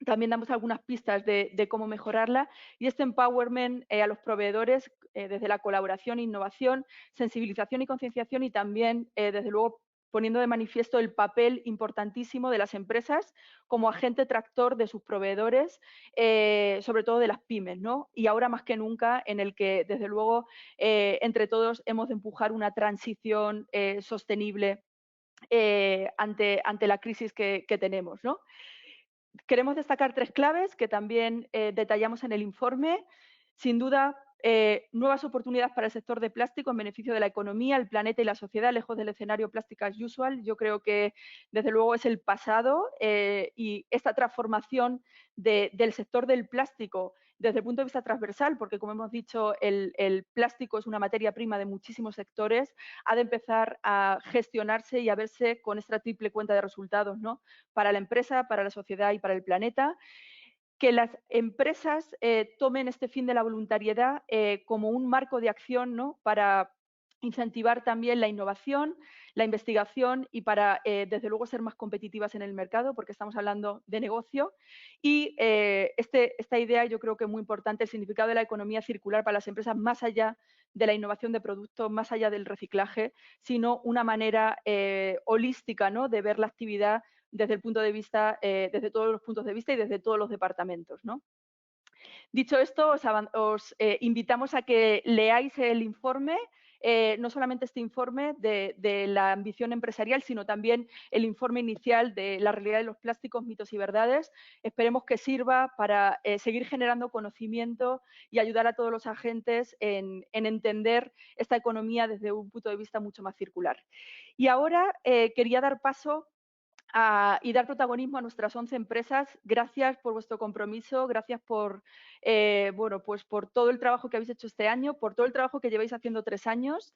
También damos algunas pistas de cómo mejorarla y este empowerment a los proveedores desde la colaboración, innovación, sensibilización y concienciación y también, desde luego, poniendo de manifiesto el papel importantísimo de las empresas como agente tractor de sus proveedores, sobre todo de las pymes, ¿no? Y ahora más que nunca en el que, desde luego, entre todos hemos de empujar una transición sostenible ante la crisis que tenemos, ¿no? Queremos destacar 3 claves que también detallamos en el informe. Sin duda, nuevas oportunidades para el sector de plástico en beneficio de la economía, el planeta y la sociedad, lejos del escenario Plastic as Usual. Yo creo que, desde luego, es el pasado y esta transformación del sector del plástico desde el punto de vista transversal, porque, como hemos dicho, el plástico es una materia prima de muchísimos sectores, ha de empezar a gestionarse y a verse con esta triple cuenta de resultados, ¿no? Para la empresa, para la sociedad y para el planeta. Que las empresas tomen este fin de la voluntariedad como un marco de acción, ¿no? Para incentivar también la innovación, la investigación y para, desde luego, ser más competitivas en el mercado, porque estamos hablando de negocio. Y esta idea yo creo que es muy importante, el significado de la economía circular para las empresas, más allá de la innovación de productos, más allá del reciclaje, sino una manera holística, ¿no? De ver la actividad desde el punto de vista, desde todos los puntos de vista y desde todos los departamentos, ¿no? Dicho esto, os invitamos a que leáis el informe, no solamente este informe de la ambición empresarial, sino también el informe inicial de la realidad de los plásticos, mitos y verdades. Esperemos que sirva para seguir generando conocimiento y ayudar a todos los agentes en entender esta economía desde un punto de vista mucho más circular. Y ahora quería dar paso y dar protagonismo a nuestras 11 empresas. Gracias por vuestro compromiso, gracias por, bueno, pues por todo el trabajo que habéis hecho este año, por todo el trabajo que lleváis haciendo 3 años.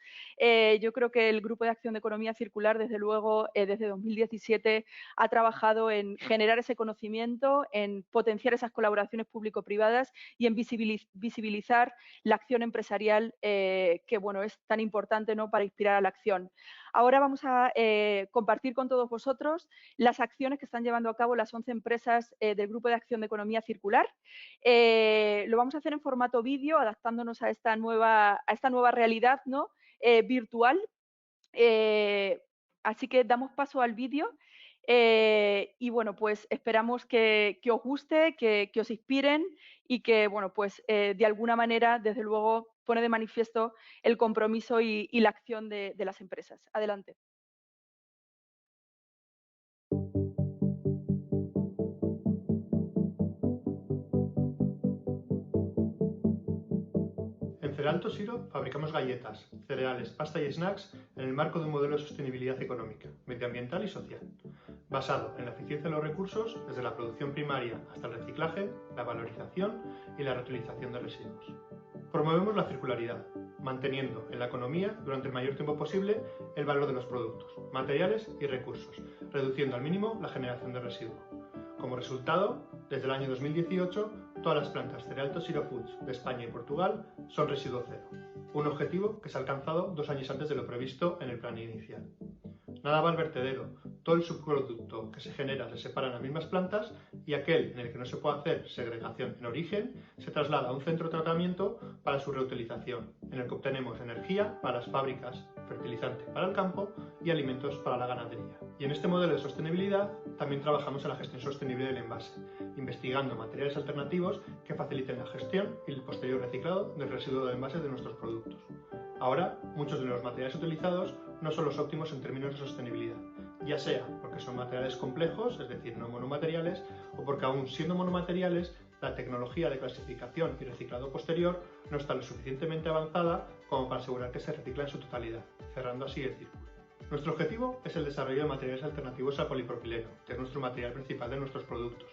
Yo creo que el Grupo de Acción de Economía Circular, desde luego, desde 2017, ha trabajado en generar ese conocimiento, en potenciar esas colaboraciones público-privadas y en visibilizar la acción empresarial que, bueno, es tan importante, ¿no? Para inspirar a la acción. Ahora vamos a compartir con todos vosotros las acciones que están llevando a cabo las 11 empresas del Grupo de Acción de Economía Circular. Lo vamos a hacer en formato vídeo, adaptándonos a esta nueva realidad, ¿no? Virtual. Así que damos paso al vídeo. Y bueno, pues esperamos que os guste, que os inspiren y que, bueno, pues de alguna manera, desde luego, pone de manifiesto el compromiso y la acción de las empresas. Adelante. En Cerealto Siro fabricamos galletas, cereales, pasta y snacks en el marco de un modelo de sostenibilidad económica, medioambiental y social, basado en la eficiencia de los recursos desde la producción primaria hasta el reciclaje, la valorización y la reutilización de residuos. Promovemos la circularidad, manteniendo en la economía durante el mayor tiempo posible el valor de los productos, materiales y recursos, reduciendo al mínimo la generación de residuos. Como resultado, desde el año 2018, todas las plantas Cerealto Siro Foods de España y Portugal son residuo cero, un objetivo que se ha alcanzado 2 años antes de lo previsto en el plan inicial. Nada va al vertedero, todo el subproducto que se genera se separa en las mismas plantas y aquel en el que no se puede hacer segregación en origen se traslada a un centro de tratamiento para su reutilización, en el que obtenemos energía para las fábricas, fertilizante para el campo y alimentos para la ganadería. Y en este modelo de sostenibilidad también trabajamos en la gestión sostenible del envase, investigando materiales alternativos que faciliten la gestión y el posterior reciclado del residuo de envases de nuestros productos. Ahora, muchos de los materiales utilizados no son los óptimos en términos de sostenibilidad, ya sea porque son materiales complejos, es decir, no monomateriales, o porque aún siendo monomateriales, la tecnología de clasificación y reciclado posterior no está lo suficientemente avanzada como para asegurar que se recicla en su totalidad, cerrando así el círculo. Nuestro objetivo es el desarrollo de materiales alternativos al polipropileno, que es nuestro material principal de nuestros productos,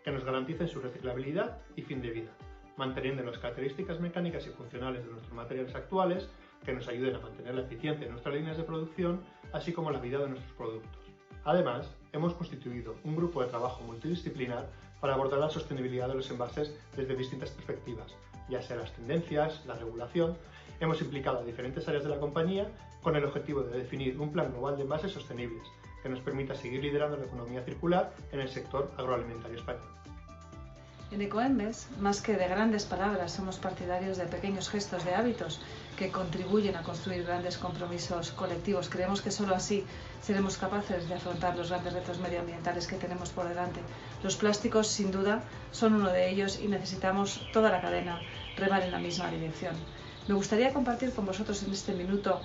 que nos garanticen su reciclabilidad y fin de vida, manteniendo las características mecánicas y funcionales de nuestros materiales actuales, que nos ayuden a mantener la eficiencia de nuestras líneas de producción, así como la vida de nuestros productos. Además, hemos constituido un grupo de trabajo multidisciplinar para abordar la sostenibilidad de los envases desde distintas perspectivas, ya sea las tendencias, la regulación. Hemos implicado a diferentes áreas de la compañía con el objetivo de definir un plan global de envases sostenibles que nos permita seguir liderando la economía circular en el sector agroalimentario español. En Ecoembes, más que de grandes palabras, somos partidarios de pequeños gestos de hábitos que contribuyen a construir grandes compromisos colectivos. Creemos que solo así seremos capaces de afrontar los grandes retos medioambientales que tenemos por delante. Los plásticos, sin duda, son uno de ellos y necesitamos toda la cadena remar en la misma dirección. Me gustaría compartir con vosotros en este minuto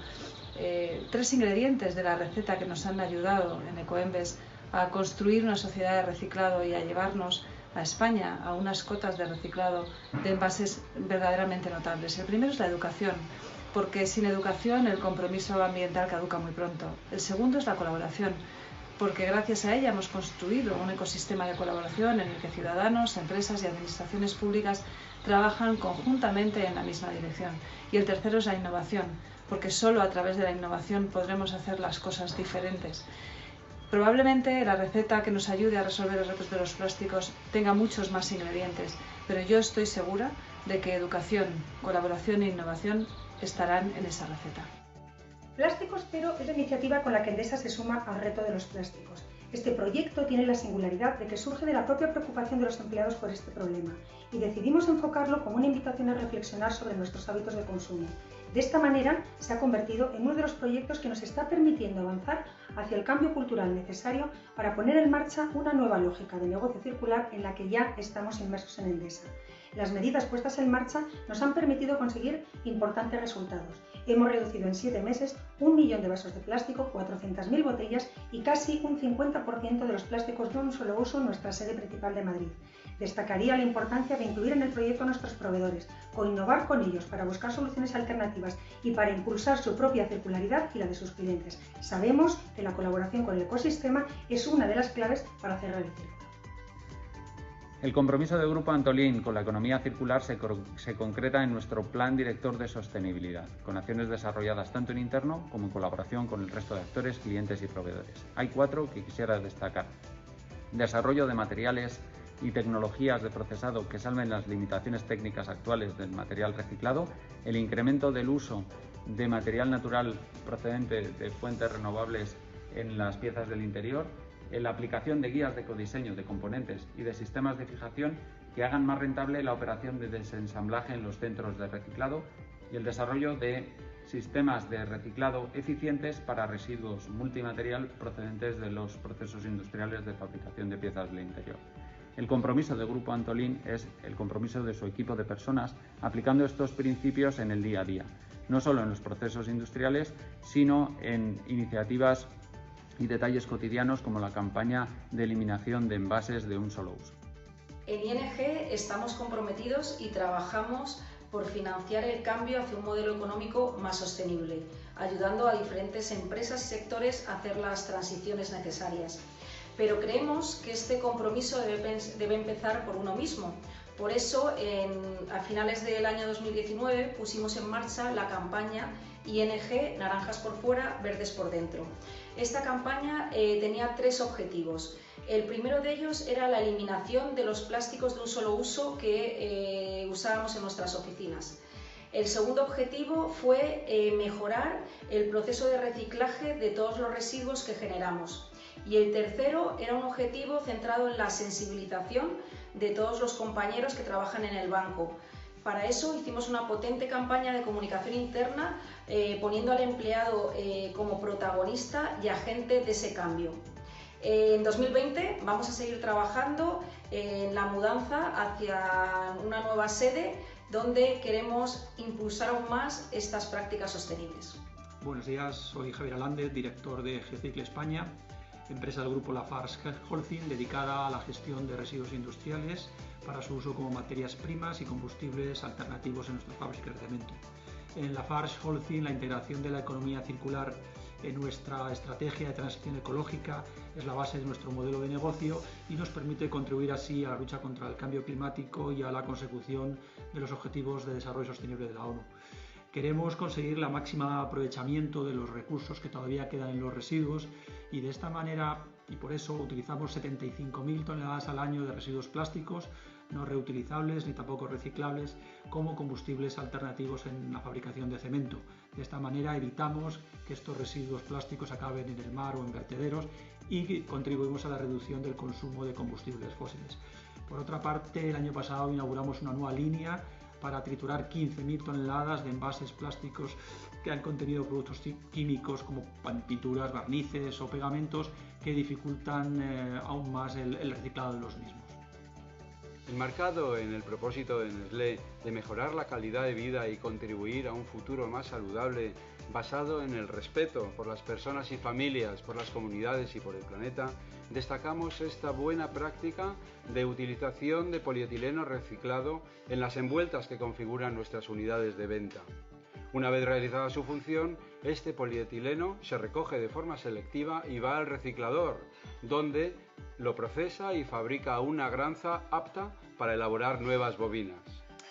3 ingredientes de la receta que nos han ayudado en Ecoembes a construir una sociedad de reciclado y a llevarnos a España a unas cotas de reciclado de envases verdaderamente notables. El primero es la educación, porque sin educación el compromiso ambiental caduca muy pronto. El segundo es la colaboración, porque gracias a ella hemos construido un ecosistema de colaboración en el que ciudadanos, empresas y administraciones públicas trabajan conjuntamente en la misma dirección. Y el tercero es la innovación, porque solo a través de la innovación podremos hacer las cosas diferentes. Probablemente la receta que nos ayude a resolver los retos de los plásticos tenga muchos más ingredientes, pero yo estoy segura de que educación, colaboración e innovación estarán en esa receta. Plásticos Cero es la iniciativa con la que Endesa se suma al reto de los plásticos. Este proyecto tiene la singularidad de que surge de la propia preocupación de los empleados por este problema y decidimos enfocarlo como una invitación a reflexionar sobre nuestros hábitos de consumo. De esta manera se ha convertido en uno de los proyectos que nos está permitiendo avanzar hacia el cambio cultural necesario para poner en marcha una nueva lógica de negocio circular en la que ya estamos inmersos en Endesa. Las medidas puestas en marcha nos han permitido conseguir importantes resultados. Hemos reducido en 7 meses 1 millón de vasos de plástico, 400.000 botellas y casi un 50% de los plásticos de un solo uso en nuestra sede principal de Madrid. Destacaría la importancia de incluir en el proyecto a nuestros proveedores, co-innovar con ellos para buscar soluciones alternativas y para impulsar su propia circularidad y la de sus clientes. Sabemos que la colaboración con el ecosistema es una de las claves para cerrar el círculo. El compromiso del Grupo Antolín con la economía circular se concreta en nuestro Plan Director de Sostenibilidad, con acciones desarrolladas tanto en interno como en colaboración con el resto de actores, clientes y proveedores. Hay 4 que quisiera destacar. Desarrollo de materiales y tecnologías de procesado que salven las limitaciones técnicas actuales del material reciclado, el incremento del uso de material natural procedente de fuentes renovables en las piezas del interior, en la aplicación de guías de ecodiseño de componentes y de sistemas de fijación que hagan más rentable la operación de desensamblaje en los centros de reciclado y el desarrollo de sistemas de reciclado eficientes para residuos multimaterial procedentes de los procesos industriales de fabricación de piezas del interior. El compromiso del Grupo Antolín es el compromiso de su equipo de personas aplicando estos principios en el día a día, no solo en los procesos industriales, sino en iniciativas y detalles cotidianos como la campaña de eliminación de envases de un solo uso. En ING estamos comprometidos y trabajamos por financiar el cambio hacia un modelo económico más sostenible, ayudando a diferentes empresas y sectores a hacer las transiciones necesarias. Pero creemos que este compromiso debe empezar por uno mismo. Por eso, a finales del año 2019 pusimos en marcha la campaña ING Naranjas por fuera, verdes por dentro. Esta campaña tenía 3 objetivos. El primero de ellos era la eliminación de los plásticos de un solo uso que usábamos en nuestras oficinas. El segundo objetivo fue mejorar el proceso de reciclaje de todos los residuos que generamos. Y el tercero era un objetivo centrado en la sensibilización de todos los compañeros que trabajan en el banco. Para eso hicimos una potente campaña de comunicación interna poniendo al empleado como protagonista y agente de ese cambio. En 2020 vamos a seguir trabajando en la mudanza hacia una nueva sede donde queremos impulsar aún más estas prácticas sostenibles. Buenos días, soy Javier Alández, director de Geocicle España, empresa del grupo Lafarge Holcim dedicada a la gestión de residuos industriales para su uso como materias primas y combustibles alternativos en nuestras fábricas de cemento. En Lafarge Holcim la integración de la economía circular en nuestra estrategia de transición ecológica es la base de nuestro modelo de negocio y nos permite contribuir así a la lucha contra el cambio climático y a la consecución de los objetivos de desarrollo sostenible de la ONU. Queremos conseguir el máximo aprovechamiento de los recursos que todavía quedan en los residuos y de esta manera, y por eso utilizamos 75.000 toneladas al año de residuos plásticos, no reutilizables ni tampoco reciclables, como combustibles alternativos en la fabricación de cemento. De esta manera evitamos que estos residuos plásticos acaben en el mar o en vertederos y contribuimos a la reducción del consumo de combustibles fósiles. Por otra parte, el año pasado inauguramos una nueva línea para triturar 15.000 toneladas de envases plásticos que han contenido productos químicos como pinturas, barnices o pegamentos que dificultan aún más el reciclado de los mismos. Enmarcado en el propósito de Nestlé de mejorar la calidad de vida y contribuir a un futuro más saludable basado en el respeto por las personas y familias, por las comunidades y por el planeta, destacamos esta buena práctica de utilización de polietileno reciclado en las envueltas que configuran nuestras unidades de venta. Una vez realizada su función, este polietileno se recoge de forma selectiva y va al reciclador, donde lo procesa y fabrica una granza apta para elaborar nuevas bobinas.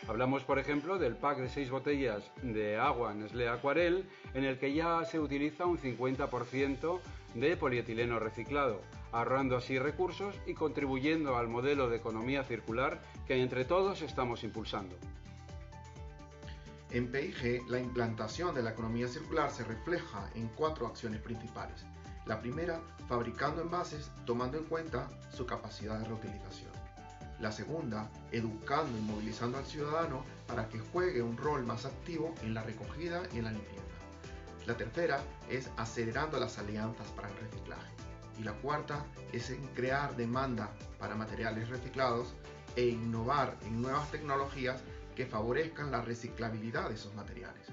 Hablamos, por ejemplo, del pack de 6 botellas de agua Nestlé Aquarel, en el que ya se utiliza un 50% de polietileno reciclado, ahorrando así recursos y contribuyendo al modelo de economía circular que entre todos estamos impulsando. En PIG, la implantación de la economía circular se refleja en 4 acciones principales. La primera, fabricando envases tomando en cuenta su capacidad de reutilización. La segunda, educando y movilizando al ciudadano para que juegue un rol más activo en la recogida y en la limpieza. La tercera es acelerando las alianzas para el reciclaje. Y la cuarta es en crear demanda para materiales reciclados e innovar en nuevas tecnologías que favorezcan la reciclabilidad de esos materiales.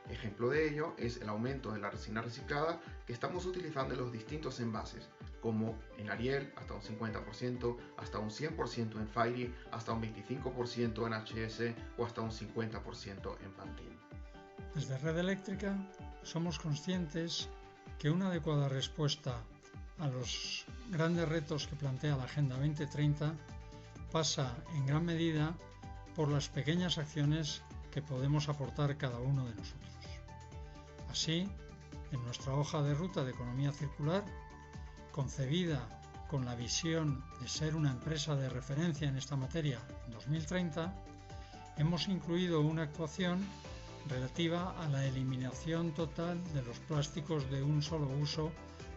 Ejemplo de ello es el aumento de la resina reciclada que estamos utilizando en los distintos envases, como en Ariel hasta un 50%, hasta un 100% en Fairy, hasta un 25% en HS o hasta un 50% en Pantene. Desde Red Eléctrica somos conscientes que una adecuada respuesta a los grandes retos que plantea la Agenda 2030 pasa en gran medida por las pequeñas acciones que podemos aportar cada uno de nosotros. Así, en nuestra hoja de ruta de economía circular, concebida con la visión de ser una empresa de referencia en esta materia en 2030, hemos incluido una actuación relativa a la eliminación total de los plásticos de un solo uso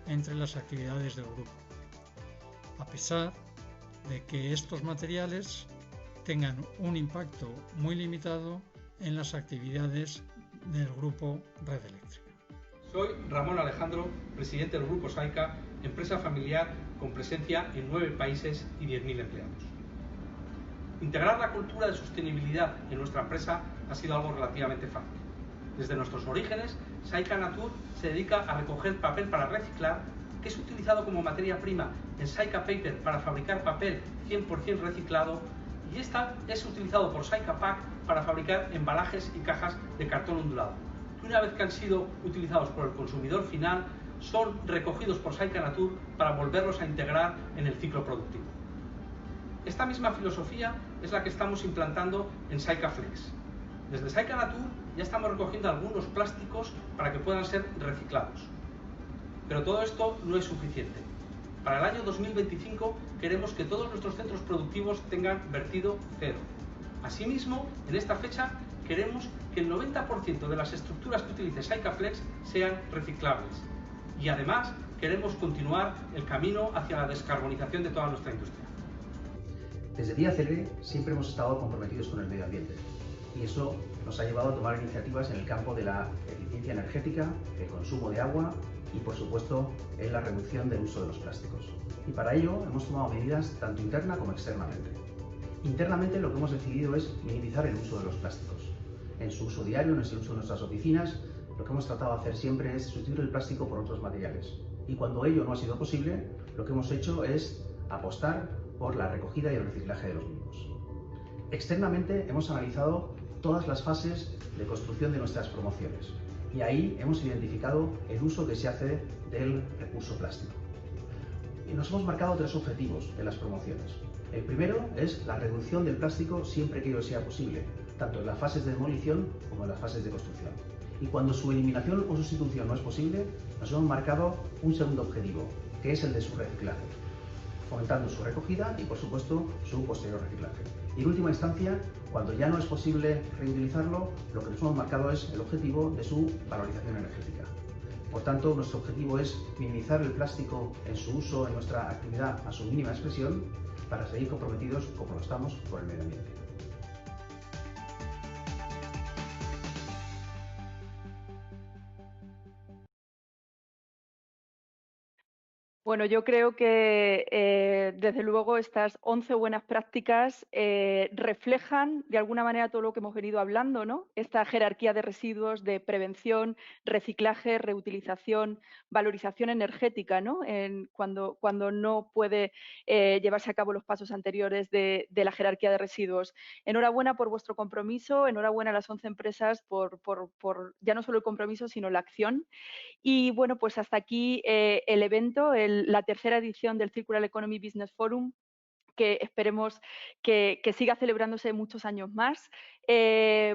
entre las actividades del grupo, a pesar de que estos materiales tengan un impacto muy limitado en las actividades del grupo Red Eléctrica. Soy Ramón Alejandro, presidente del grupo SAICA, empresa familiar con presencia en 9 países y 10.000 empleados. Integrar la cultura de sostenibilidad en nuestra empresa ha sido algo relativamente fácil. Desde nuestros orígenes, SAICA Natur se dedica a recoger papel para reciclar, que es utilizado como materia prima en SAICA Paper para fabricar papel 100% reciclado, y esta es utilizado por SAICA Pack para fabricar embalajes y cajas de cartón ondulado, que una vez que han sido utilizados por el consumidor final, son recogidos por SAICA Natur para volverlos a integrar en el ciclo productivo. Esta misma filosofía es la que estamos implantando en SAICA Flex. Desde SAICA Natur ya estamos recogiendo algunos plásticos para que puedan ser reciclados. Pero todo esto no es suficiente. Para el año 2025 queremos que todos nuestros centros productivos tengan vertido cero. Asimismo, en esta fecha queremos que el 90% de las estructuras que utilice SAICA Flex sean reciclables. Y además queremos continuar el camino hacia la descarbonización de toda nuestra industria. Desde DIACL siempre hemos estado comprometidos con el medio ambiente y eso nos ha llevado a tomar iniciativas en el campo de la eficiencia energética, el consumo de agua y, por supuesto, en la reducción del uso de los plásticos. Y para ello hemos tomado medidas tanto interna como externamente. Internamente lo que hemos decidido es minimizar el uso de los plásticos. En su uso diario, en el uso de nuestras oficinas, lo que hemos tratado de hacer siempre es sustituir el plástico por otros materiales. Y cuando ello no ha sido posible, lo que hemos hecho es apostar por la recogida y el reciclaje de los mismos. Externamente hemos analizado todas las fases de construcción de nuestras promociones y ahí hemos identificado el uso que se hace del recurso plástico. Y nos hemos marcado 3 objetivos en las promociones. El primero es la reducción del plástico siempre que ello sea posible, tanto en las fases de demolición como en las fases de construcción. Y cuando su eliminación o sustitución no es posible, nos hemos marcado un segundo objetivo, que es el de su reciclaje, fomentando su recogida y, por supuesto, su posterior reciclaje. Y en última instancia, cuando ya no es posible reutilizarlo, lo que nos hemos marcado es el objetivo de su valorización energética. Por tanto, nuestro objetivo es minimizar el plástico en su uso en nuestra actividad a su mínima expresión para seguir comprometidos, como lo estamos, con el medio ambiente. Bueno, yo creo que desde luego estas 11 buenas prácticas reflejan de alguna manera todo lo que hemos venido hablando, ¿no? Esta jerarquía de residuos, de prevención, reciclaje, reutilización, valorización energética, ¿no? Cuando no puede llevarse a cabo los pasos anteriores de la jerarquía de residuos. Enhorabuena por vuestro compromiso, enhorabuena a las 11 empresas por ya no solo el compromiso, sino la acción. Y bueno, pues hasta aquí el evento, la tercera edición del Circular Economy Business Forum, que esperemos que siga celebrándose muchos años más.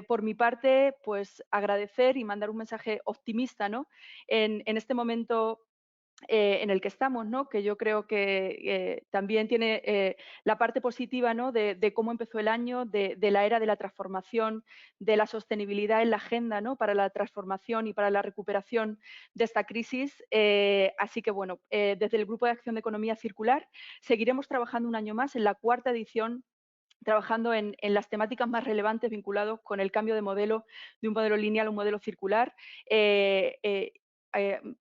Por mi parte, pues agradecer y mandar un mensaje optimista, ¿no? En este momento en el que estamos, ¿no? Que yo creo que también tiene la parte positiva, ¿no? de cómo empezó el año, de la era de la transformación, de la sostenibilidad en la agenda, ¿no? Para la transformación y para la recuperación de esta crisis. Así que, bueno, desde el Grupo de Acción de Economía Circular seguiremos trabajando un año más en la cuarta edición, trabajando en las temáticas más relevantes vinculados con el cambio de modelo, de un modelo lineal a un modelo circular.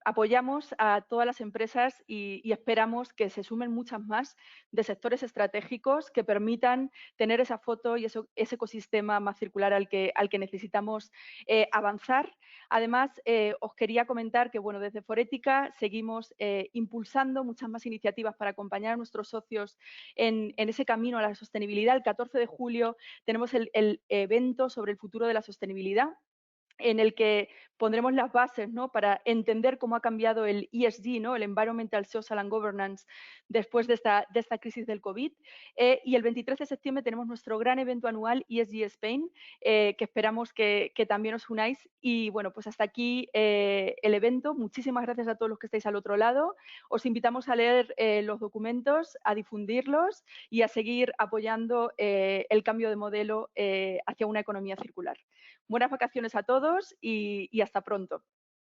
Apoyamos a todas las empresas y esperamos que se sumen muchas más de sectores estratégicos que permitan tener esa foto y ese ecosistema más circular al que necesitamos avanzar. Además, os quería comentar que bueno, desde Forética seguimos impulsando muchas más iniciativas para acompañar a nuestros socios en ese camino a la sostenibilidad. El 14 de julio tenemos el evento sobre el futuro de la sostenibilidad, en el que pondremos las bases, ¿no? Para entender cómo ha cambiado el ESG, ¿no? El Environmental, Social and Governance, después de esta crisis del COVID. Y el 23 de septiembre tenemos nuestro gran evento anual ESG Spain, que esperamos que también os unáis. Y bueno, pues hasta aquí el evento. Muchísimas gracias a todos los que estáis al otro lado. Os invitamos a leer los documentos, a difundirlos y a seguir apoyando el cambio de modelo hacia una economía circular. Buenas vacaciones a todos y hasta pronto.